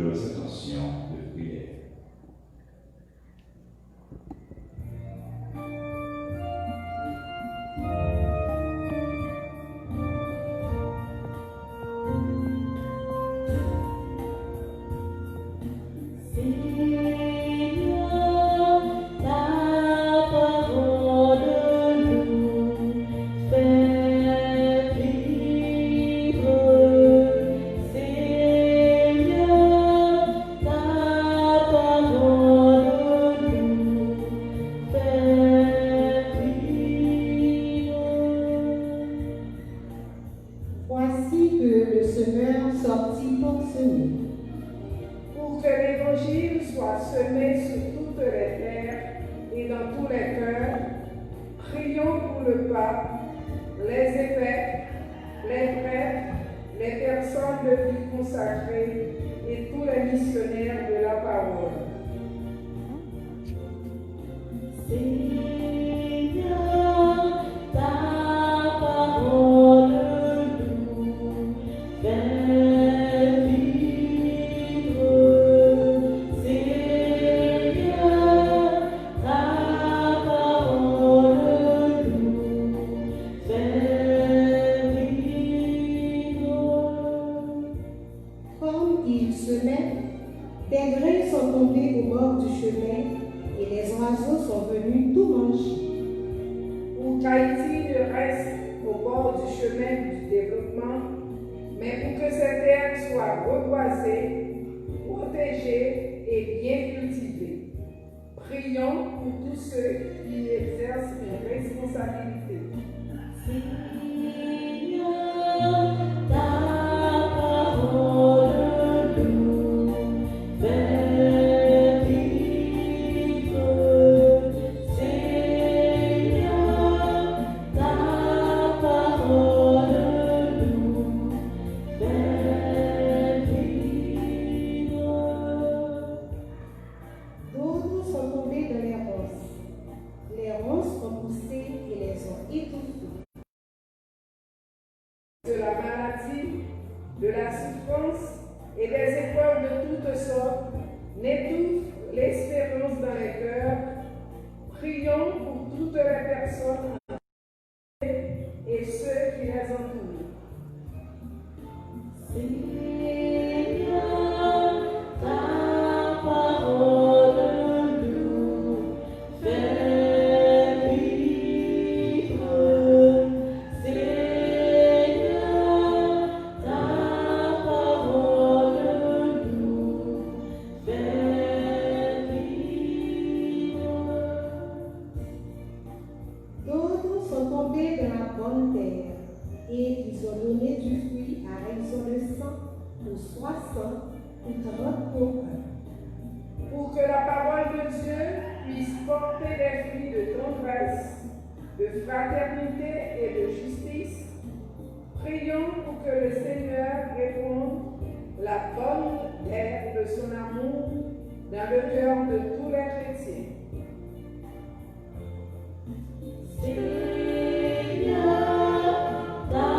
leurs intentions de prière. Seigneur, ta parole nous fait vivre. Seigneur, ta parole nous fait vivre. Voici que le semeur sortit pour semer. Pour que l'évangile soit semé sur toutes les terres et dans tous les cœurs, prions pour le pape, les évêques, les prêtres, les personnes de vie consacrées et tous les missionnaires de la parole. Seigneur, ta parole nous fait vivre. Seigneur, ta parole nous fait vivre. Comme il semait, des grains sont tombés au bord du chemin et les oiseaux sont venus tout manger. Pour qu'Haïti ne reste au bord du chemin du développement, mais pour que cette terre soit reboisée, protégée et bien cultivée. Prions pour tous ceux qui exercent une responsabilité. Seigneur, ta parole nous fait vivre. Seigneur, ta parole nous fait vivre. D'autres sont tombés dans les ronces. Les ronces ont poussé et les ont étouffés. De la maladie, de la souffrance et des épreuves de toutes sortes n'étouffent l'espérance dans les cœurs. Prions pour toutes les personnes et ceux qui les entourent. Seigneur, ta parole nous fait vivre. Seigneur, ta parole nous fait vivre. D'autres sont tombés dans la bonne terre et ils ont donné du fruit à raison de 100 ou 60 ou 30 pour un. Pour que la parole de Dieu puisse porter des fruits de tendresse, de fraternité et de justice, prions pour que le Seigneur réponde la bonne terre de son amour dans le cœur de tous les chrétiens. Seigneur, ta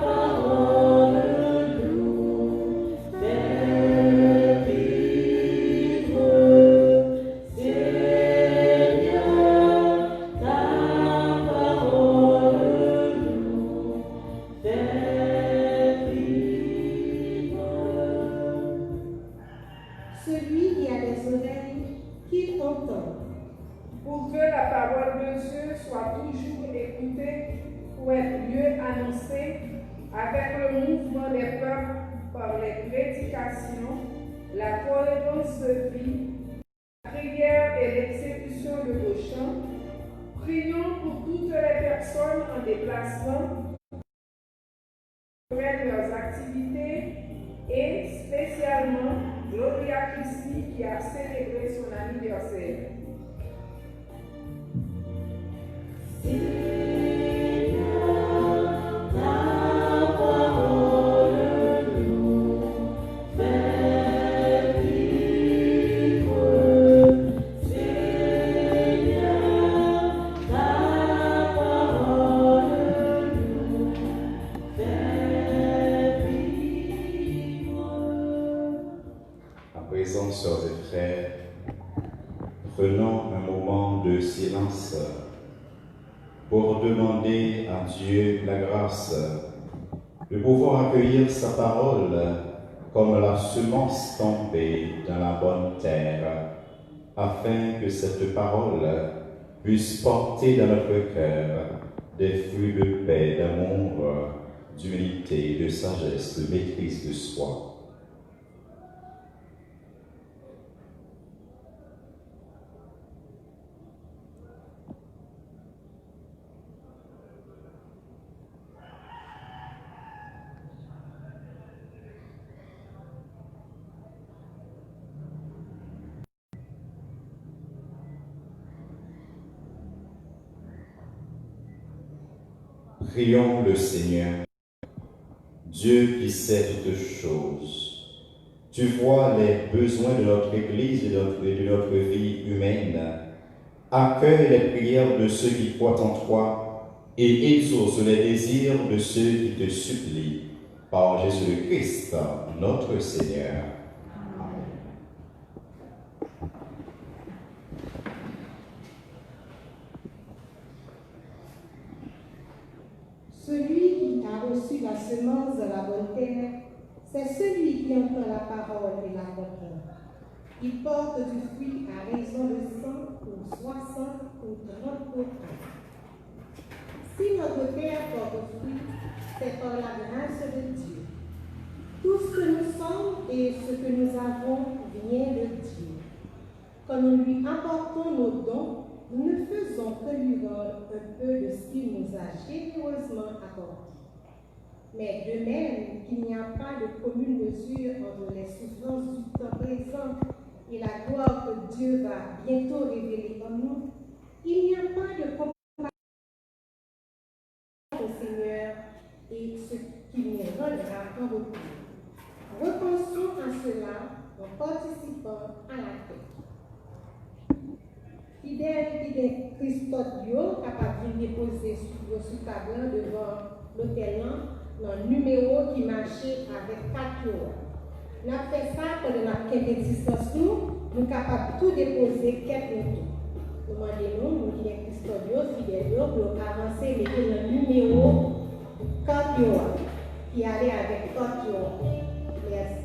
parole nous fait vivre. Seigneur, ta parole nous fait vivre. Celui qui a des oreilles, qu'il entende. Pour que la parole de Dieu soit toujours écoutée, pour être mieux annoncée, avec le mouvement des peuples par les prédications, la cohérence de vie, la prière et l'exécution de vos chants, prions pour toutes les personnes en déplacement, pour leurs activités et spécialement Gloria Christi qui a célébré son anniversaire. Seigneur, ta parole nous fait vivre. Seigneur, ta parole nous fait vivre. présent, sœurs et frères, prenons un moment de silence pour demander à Dieu la grâce de pouvoir accueillir sa parole comme la semence tombée dans la bonne terre, afin que cette parole puisse porter dans notre cœur des fruits de paix, d'amour, d'humilité, de sagesse, de maîtrise de soi. Prions le Seigneur. Dieu qui sait toutes choses, tu vois les besoins de notre Église et de notre vie humaine. Accueille les prières de ceux qui croient en toi et exauce les désirs de ceux qui te supplient. Par Jésus le Christ, notre Seigneur. Celui qui a reçu la semence de la bonne terre, c'est celui qui entend la parole et la comprend. Il porte du fruit à raison de 100 ou 60 ou 30 %. Si notre terre porte fruit, c'est par la grâce de Dieu. Tout ce que nous sommes et ce que nous avons vient de Dieu. Quand nous lui apportons nos dons, nous ne faisons que lui rendre un peu de ce qu'il nous a généreusement accordé. Mais de même qu'il n'y a pas de commune mesure entre les souffrances du temps présent et la gloire que Dieu va bientôt révéler en nous, il n'y a pas de comparaison au Seigneur et ce qu'il nous rendra en retour. Repensons à cela en participant à la fête. Fidèle Christophe, capable de déposer sous table devant l'hôtel dans le numéro qui marchait avec 4 euros. Nous avons fait ça pendant notre quête d'existence, nous sommes capables de tout déposer quelques minutes. Nous demandons, nous disons Christophe, fidèle, pour avancer dans le numéro 4 euros qui allait avec 4 euros. Merci.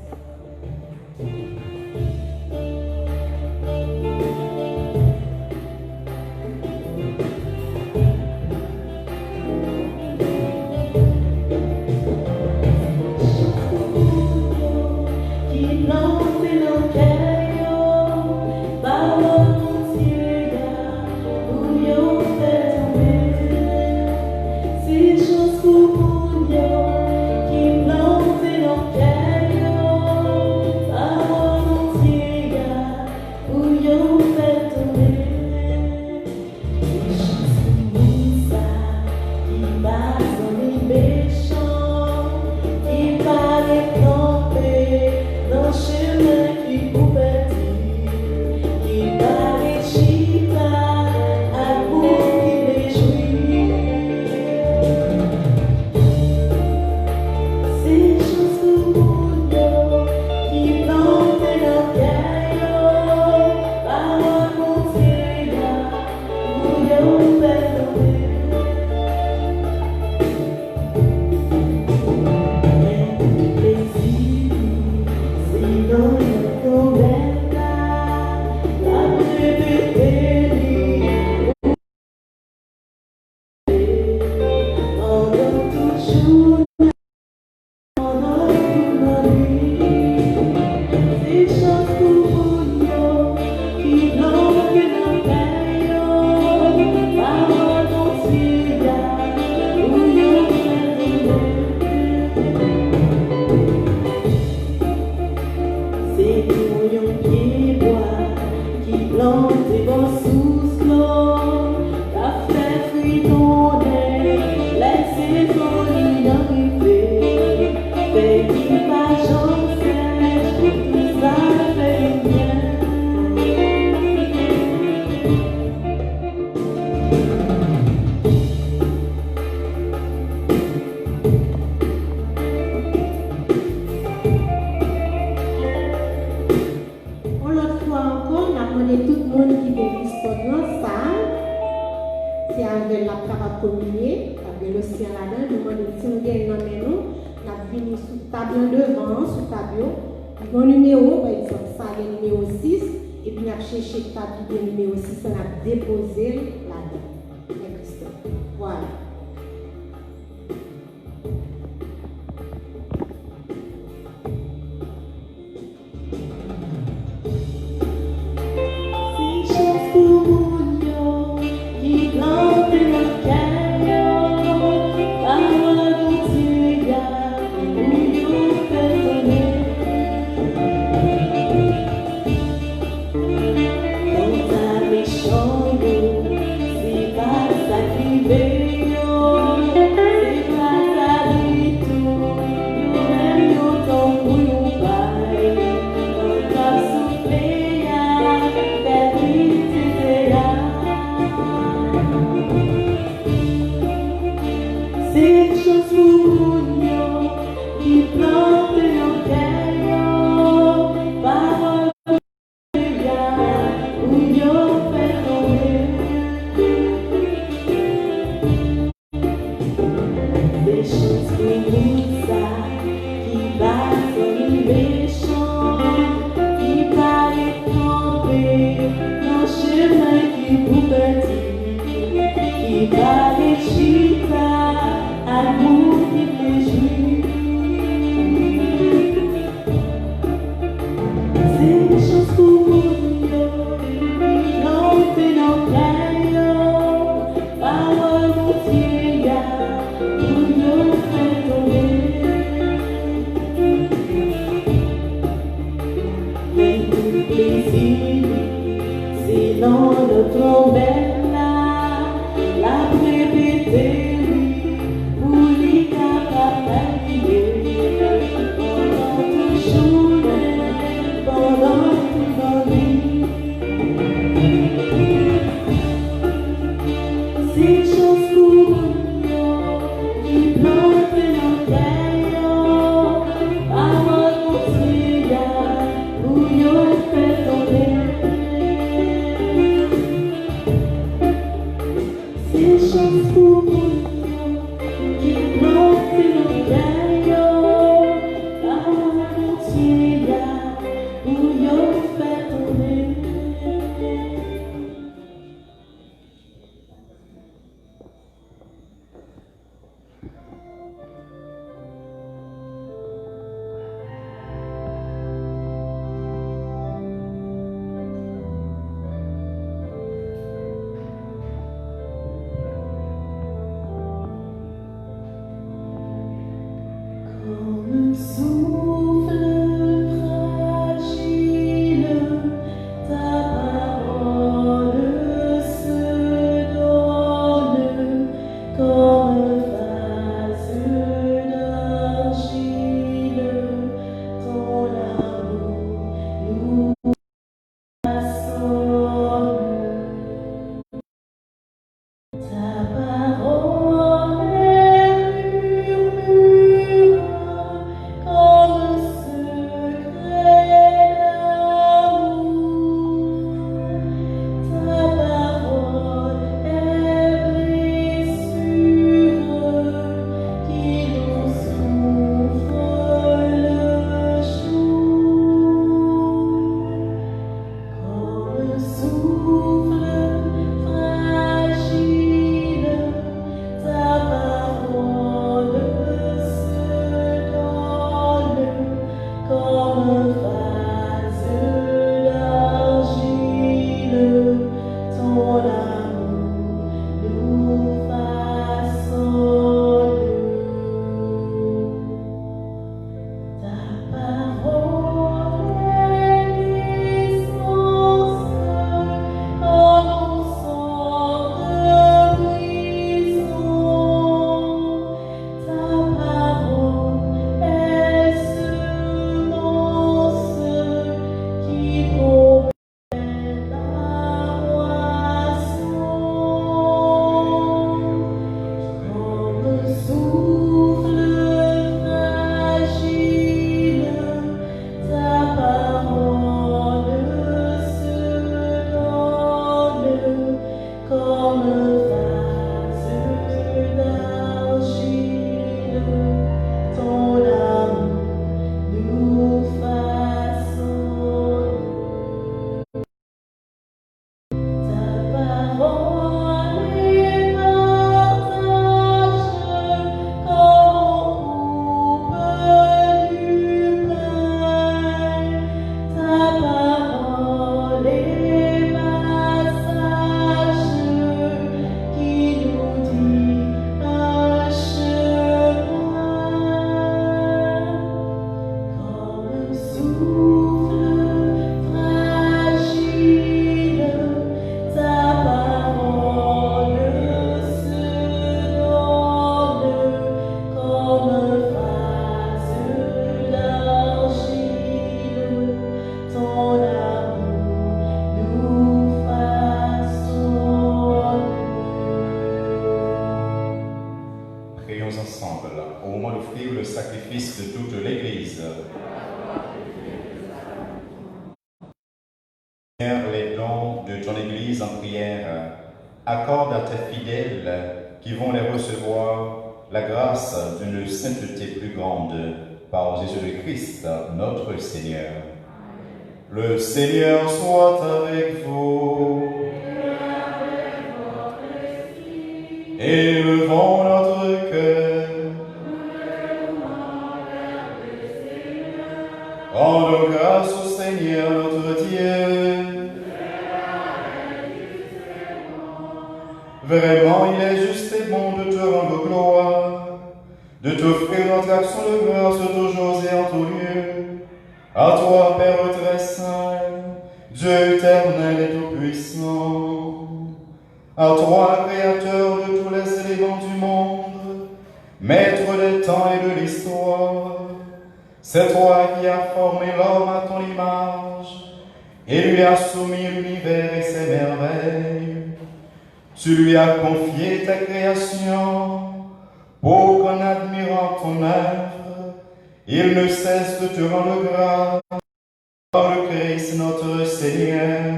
avec la capable communier, avec le ciel là-dedans, nous demandons si nous gagnons dans nous, nous venons sous table devant, sous table, mon numéro, par exemple, ça le numéro 6, et puis nous avons cherché le table numéro 6, on a déposé là-dedans. Voilà. Pour yo faire tomber sacrifice de toute l'Église. Seigneur, les dons de ton Église en prière, accorde à tes fidèles qui vont les recevoir la grâce d'une sainteté plus grande par Jésus le Christ, notre Seigneur. Le Seigneur soit avec vous. Élevons notre cœur. Rendons grâce au Seigneur notre Dieu. Vraiment, il est juste et bon de te rendre gloire, de t'offrir notre action de grâce toujours et en tout lieu. À toi, Père très saint, Dieu éternel et tout-puissant. À toi, Créateur de tous les éléments du monde, Maître des temps et de l'histoire. C'est toi qui as formé l'homme à ton image et lui as soumis l'univers et ses merveilles. Tu lui as confié ta création pour qu'en admirant ton œuvre, il ne cesse de te rendre grâce. Par le Christ notre Seigneur,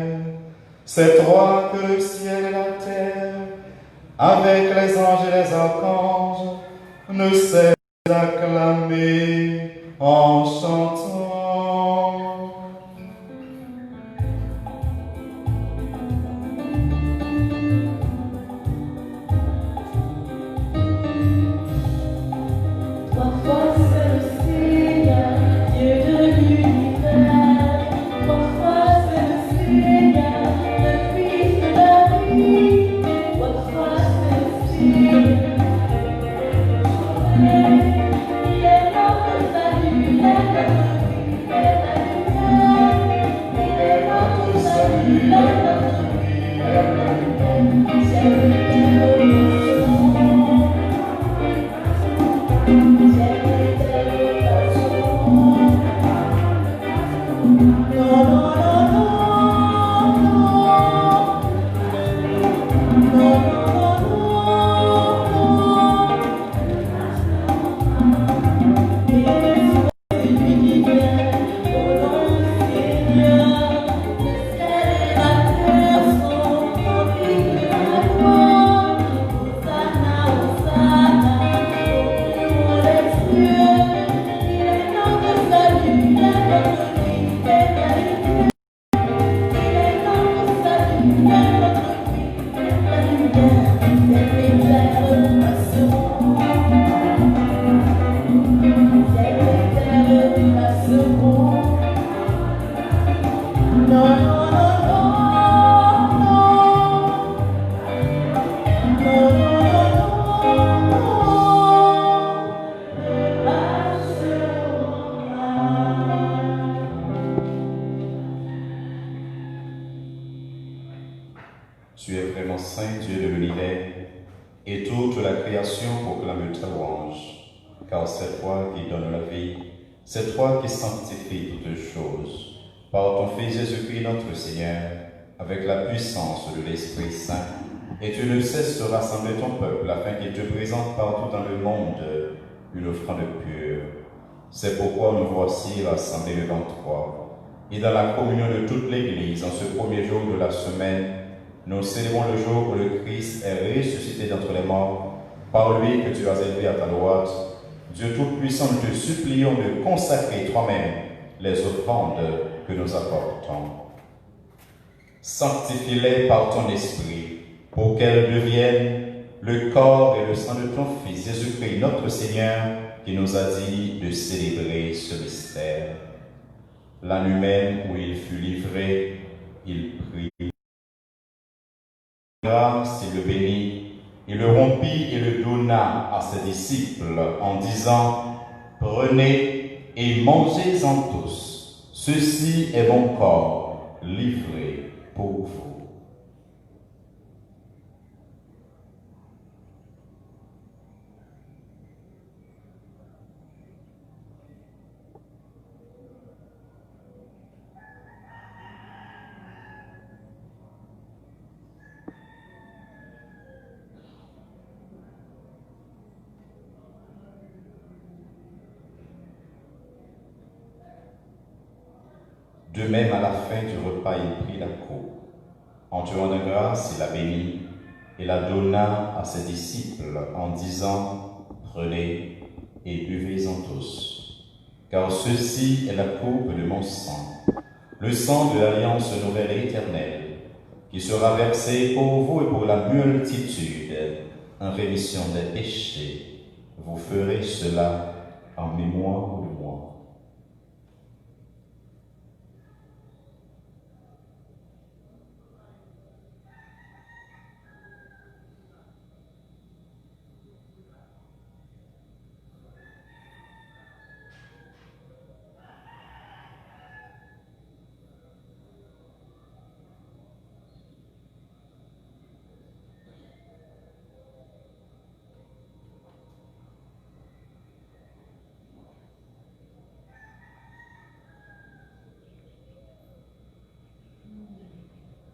c'est toi que le ciel et la terre, avec les anges et les archanges, ne cessent d'acclamer en chantant. Tu es vraiment saint, Dieu de l'univers, et toute la création proclame ta louange, car c'est toi qui donnes la vie, c'est toi qui sanctifies toutes choses. Par ton Fils Jésus-Christ notre Seigneur, avec la puissance de l'Esprit Saint, et tu ne cesses de rassembler ton peuple afin qu'il te présente partout dans le monde une offrande pure. C'est pourquoi nous voici rassemblés devant toi, et dans la communion de toute l'Église, en ce premier jour de la semaine, nous célébrons le jour où le Christ est ressuscité d'entre les morts, par lui que tu as élevé à ta droite. Dieu Tout-Puissant, nous te supplions de consacrer toi-même les offrandes que nous apportons. Sanctifie-les par ton esprit, pour qu'elles deviennent le corps et le sang de ton Fils, Jésus-Christ, notre Seigneur, qui nous a dit de célébrer ce mystère. La nuit même où il fut livré, il prit grâce, il le bénit, il le rompit et le donna à ses disciples en disant: prenez et mangez-en tous, ceci est mon corps livré pour vous. De même, à la fin du repas, il prit la coupe. En te rendant grâce, il la bénit et la donna à ses disciples en disant, prenez et buvez-en tous, car ceci est la coupe de mon sang, le sang de l'alliance nouvelle et éternelle, qui sera versé pour vous et pour la multitude en rémission des péchés. Vous ferez cela en mémoire de moi.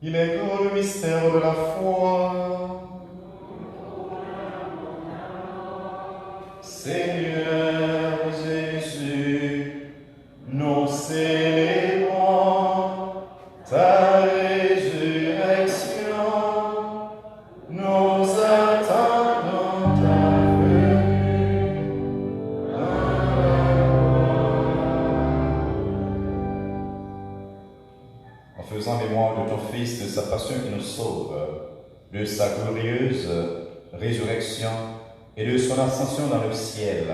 Il est grand le mystère de la foi. Seigneur Jésus, nous célébrons ta résurrection, nous attendons ta venue. En faisant mémoire de ton Fils, de sa passion qui nous sauve, de sa glorieuse résurrection et de son ascension dans le ciel,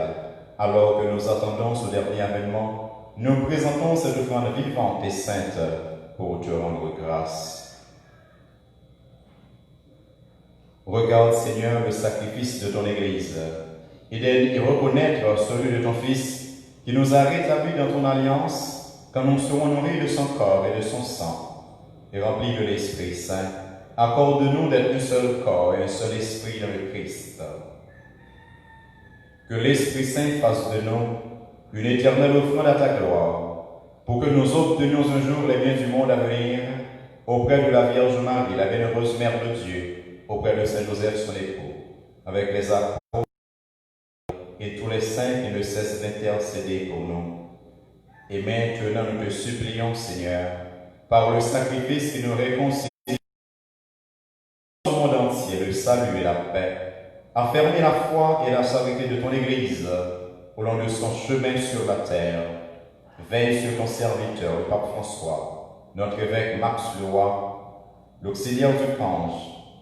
alors que nous attendons ce dernier avènement, nous présentons cette offrande vivante et sainte pour te rendre grâce. Regarde, Seigneur, le sacrifice de ton Église et d'aide y reconnaître celui de ton Fils qui nous a rétablis dans ton alliance quand nous serons nourris de son corps et de son sang et remplis de l'Esprit Saint. Accorde-nous d'être un seul corps et un seul esprit dans le Christ. Que l'Esprit Saint fasse de nous une éternelle offrande à ta gloire, pour que nous obtenions un jour les biens du monde à venir, auprès de la Vierge Marie, la bienheureuse Mère de Dieu, auprès de Saint Joseph, son époux, avec les apôtres et tous les saints qui ne cessent d'intercéder pour nous. Et maintenant, nous te supplions, Seigneur, par le sacrifice qui nous réconcilie au monde entier, le salut et la paix, affermis la foi et la charité de ton Église au long de son chemin sur la terre. Veille sur ton serviteur, le pape François, notre évêque Max Leroy, l'auxiliaire du Cange,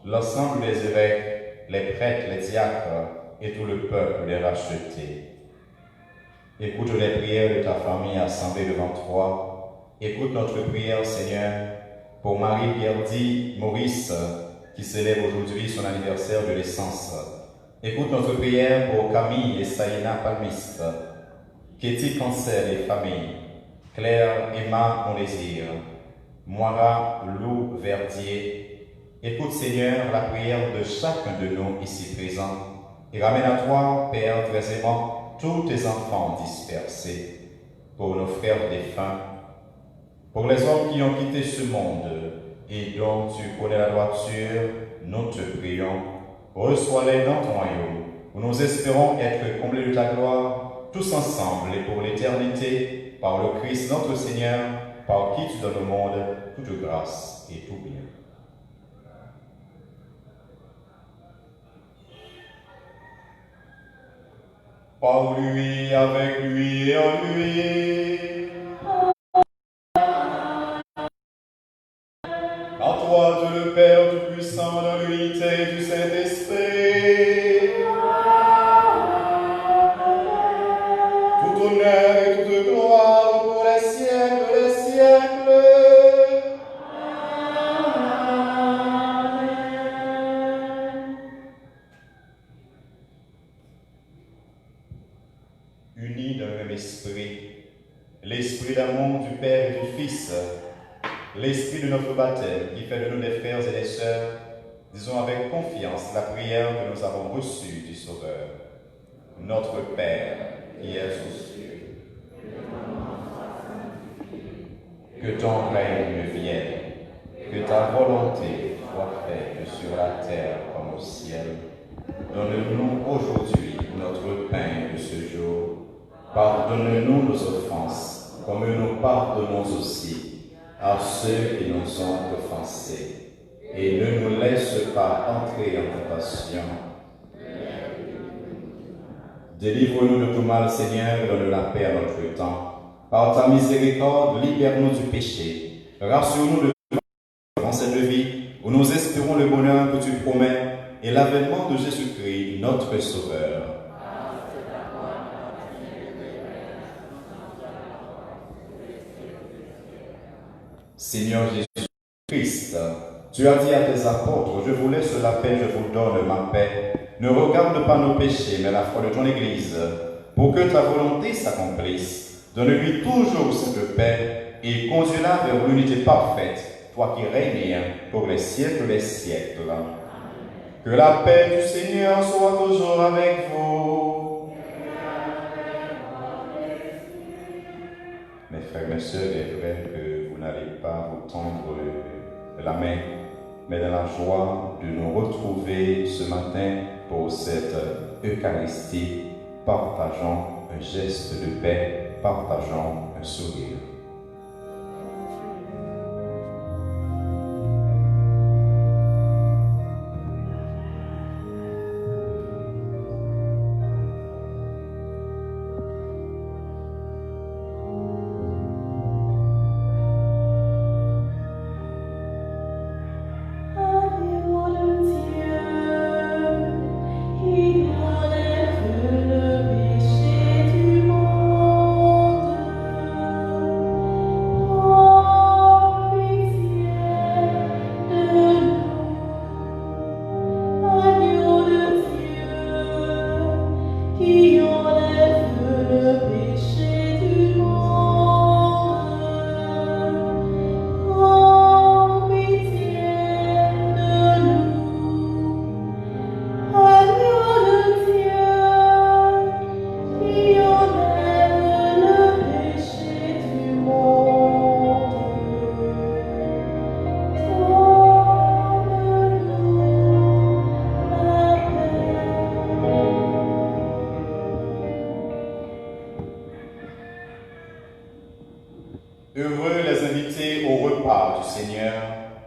l'ensemble des évêques, les prêtres, les diacres et tout le peuple des rachetés. Écoute les prières de ta famille assemblée devant toi. Écoute notre prière, Seigneur, pour Marie-Pierre Maurice, qui célèbre aujourd'hui son anniversaire de naissance. Écoute notre prière pour Camille et Saïna Palmiste, Katie Cancel et famille, Claire Emma Mondésir, Moira Lou Verdier. Écoute, Seigneur, la prière de chacun de nous ici présents et ramène à toi, Père très aimant, tous tes enfants dispersés, pour nos frères défunts, pour les hommes qui ont quitté ce monde et dont tu connais la droiture, nous te prions. Reçois-les dans ton royaume, où nous espérons être comblés de ta gloire, tous ensemble et pour l'éternité, par le Christ notre Seigneur, par qui tu donnes au monde toute grâce et tout bien. Par lui, avec lui et en lui. À toi, Dieu le Père Tout-Puissant, dans l'unité du Saint-Esprit. Tout honneur et toute gloire pour les siècles des siècles. Unis dans le même esprit, l'esprit d'amour du Père et du Fils, l'esprit de notre baptême qui fait de nous des frères et des sœurs, disons avec confiance la prière que nous avons reçue du Sauveur. Notre Père, qui es aux cieux, que ton règne vienne, que ta volonté soit faite sur la terre comme au ciel. Donne-nous aujourd'hui notre pain de ce jour. Pardonne-nous nos offenses, comme nous pardonnons aussi à ceux qui nous ont offensés, et ne nous laisse pas entrer en tentation. Délivre-nous de tout mal, Seigneur, et donne la paix à notre temps. Par ta miséricorde, libère-nous du péché. Rassure-nous dans cette vie où nous espérons le bonheur que tu promets et l'avènement de Jésus-Christ, notre Sauveur. Seigneur Jésus-Christ, tu as dit à tes apôtres, je vous laisse la paix, je vous donne ma paix. Ne regarde pas nos péchés, mais la foi de ton Église, pour que ta volonté s'accomplisse. Donne-lui toujours cette paix et conduis-la vers l'unité parfaite, toi qui règnes pour les siècles des siècles. Que la paix du Seigneur soit toujours avec vous. Mes frères, mes sœurs, il est vrai que vous n'allez pas vous tendre la main, mais dans la joie de nous retrouver ce matin pour cette Eucharistie, partageons un geste de paix, partageons un sourire. Heureux les invités au repas du Seigneur.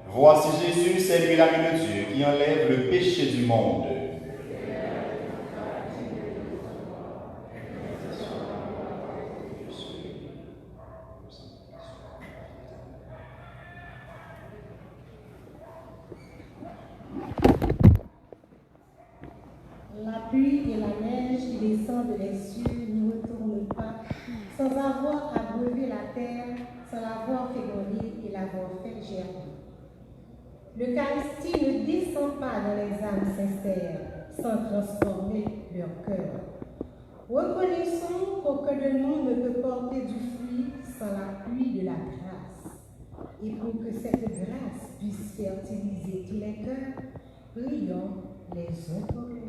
Voici Jésus, c'est lui l'agneau de Dieu qui enlève le péché du monde. La pluie et la neige qui descendent des cieux ne retournent pas sans avoir abreuvé la terre, sans l'avoir fait grandir et l'avoir fait germer. L'Eucharistie ne descend pas dans les âmes sincères sans transformer leur cœur. Reconnaissons qu'aucun de nous ne peut porter du fruit sans l'appui de la grâce. Et pour que cette grâce puisse fertiliser tous les cœurs, prions les uns pour les autres.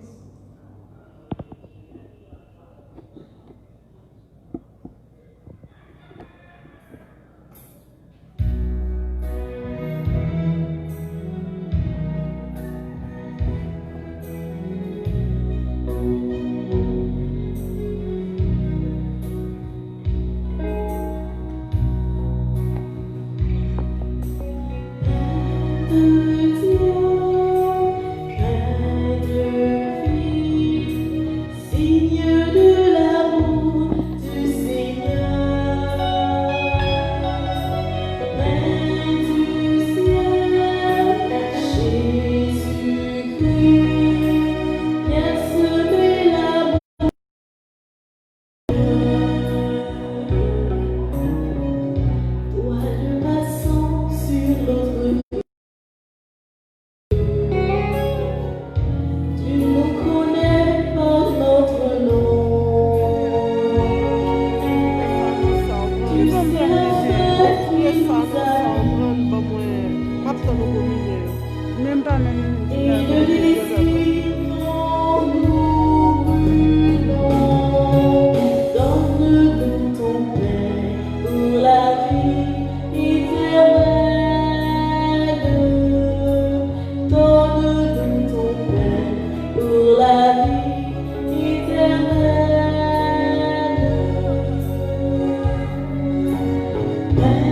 Paix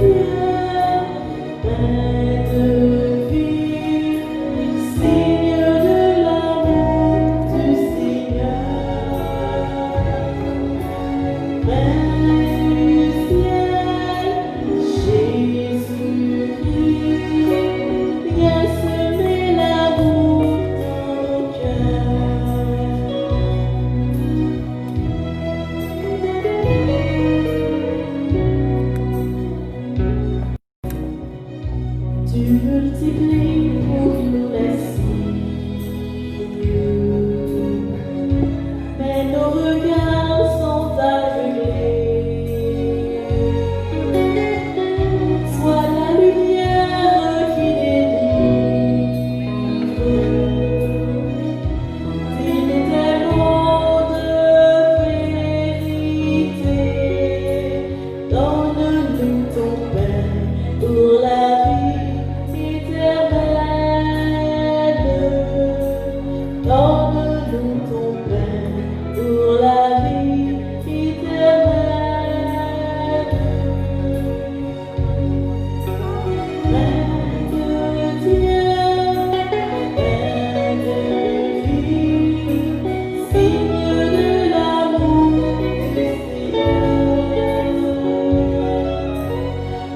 de multiplies pour nous les signes. Mais nos regards sont aveuglés. Sois la lumière qui délivre. Dis-nous tes mots de vérité. Donne-nous ton pain pour la vie éternelle. Donne-nous ton pain pour la vie éternelle. Pain de Dieu, pain de vie, signe de l'amour du Seigneur.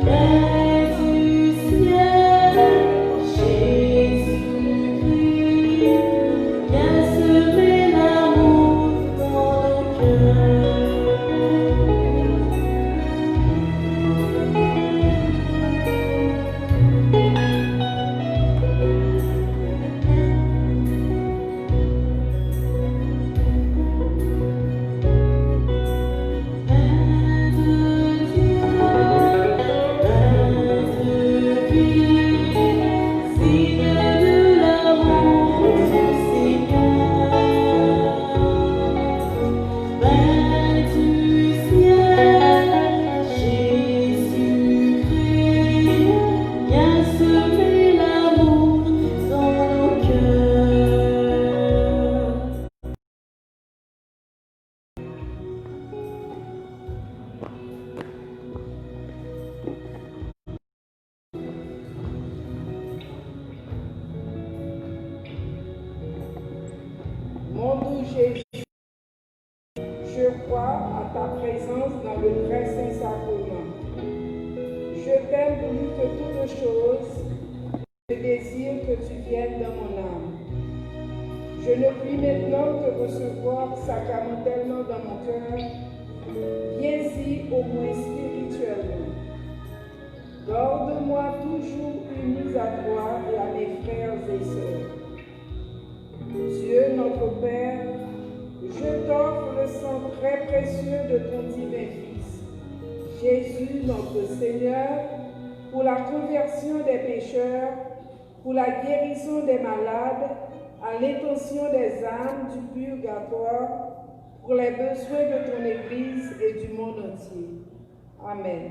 Pain du ciel, Jésus-Christ, viens semer l'amour dans nos cœurs. Pain de Dieu, pain de vie, signe de l'amour du Seigneur. Pain du ciel, Jésus-Christ, viens semer l'amour dans nos cœurs. Mon doux Jésus, je crois à ta présence dans le très saint sacrement. Je t'aime plus que toute chose. Je désire que tu viennes dans mon âme. Je ne puis maintenant te recevoir sacramentellement dans mon cœur. Viens-y au moins spirituellement. Garde-moi toujours unis à toi et à mes frères et sœurs. Dieu notre Père, je t'offre le sang très précieux de ton divin Fils, Jésus notre Seigneur, pour la conversion des pécheurs, pour la guérison des malades, à l'intention des âmes du purgatoire, pour les besoins de ton Église et du monde entier. Amen.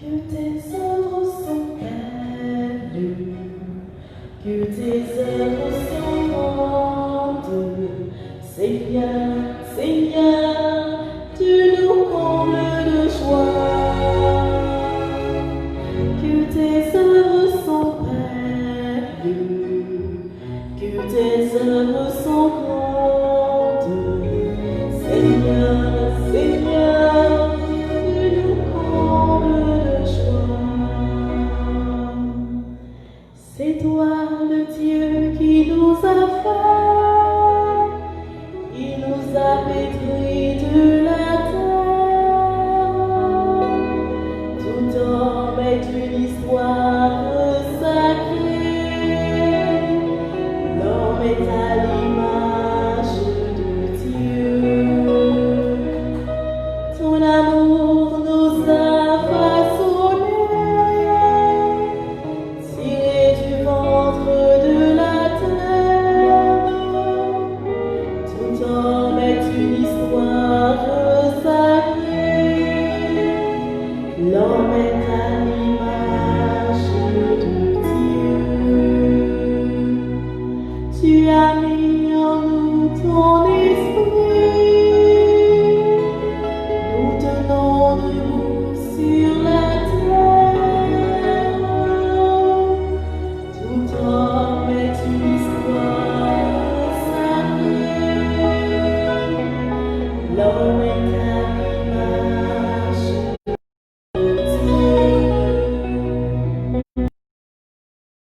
Que tes œuvres sont belles, que tes œuvres sont grandes. Seigneur, Seigneur, tu nous combles de joie. Que tes œuvres sont belles, que tes œuvres sont grandes. Seigneur, Seigneur, tu nous combles de joie. C'est toi le Dieu qui nous a fait, qui nous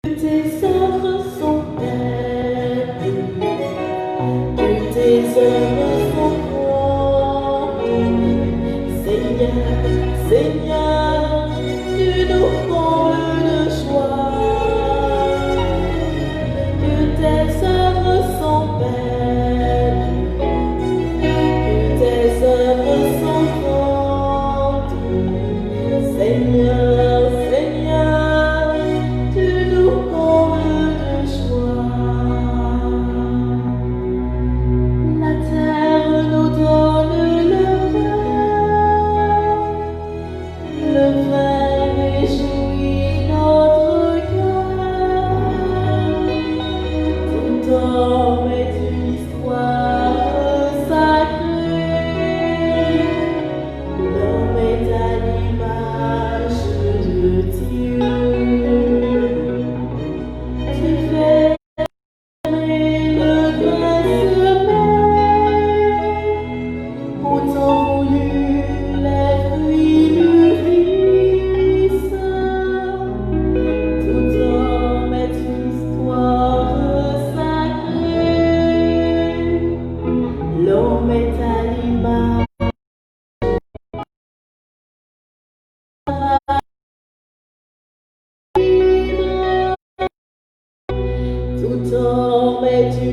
tes œuvres sont belles, que tes œuvres sont grandes. Seigneur, Seigneur, tu nous combles de joie. Que tes œuvres sont belles, que tes œuvres sont grandes. Seigneur, Seigneur, tu nous combles de joie. La terre nous donne le vin réjouit notre cœur. Tout homme est une histoire sacrée. L'homme est à l'image de Dieu. Tu fais aimer le grain semé, autant voulu les fruits mûrissent. Tout homme est une histoire sacrée. L'homme est à l'image. Tout homme est une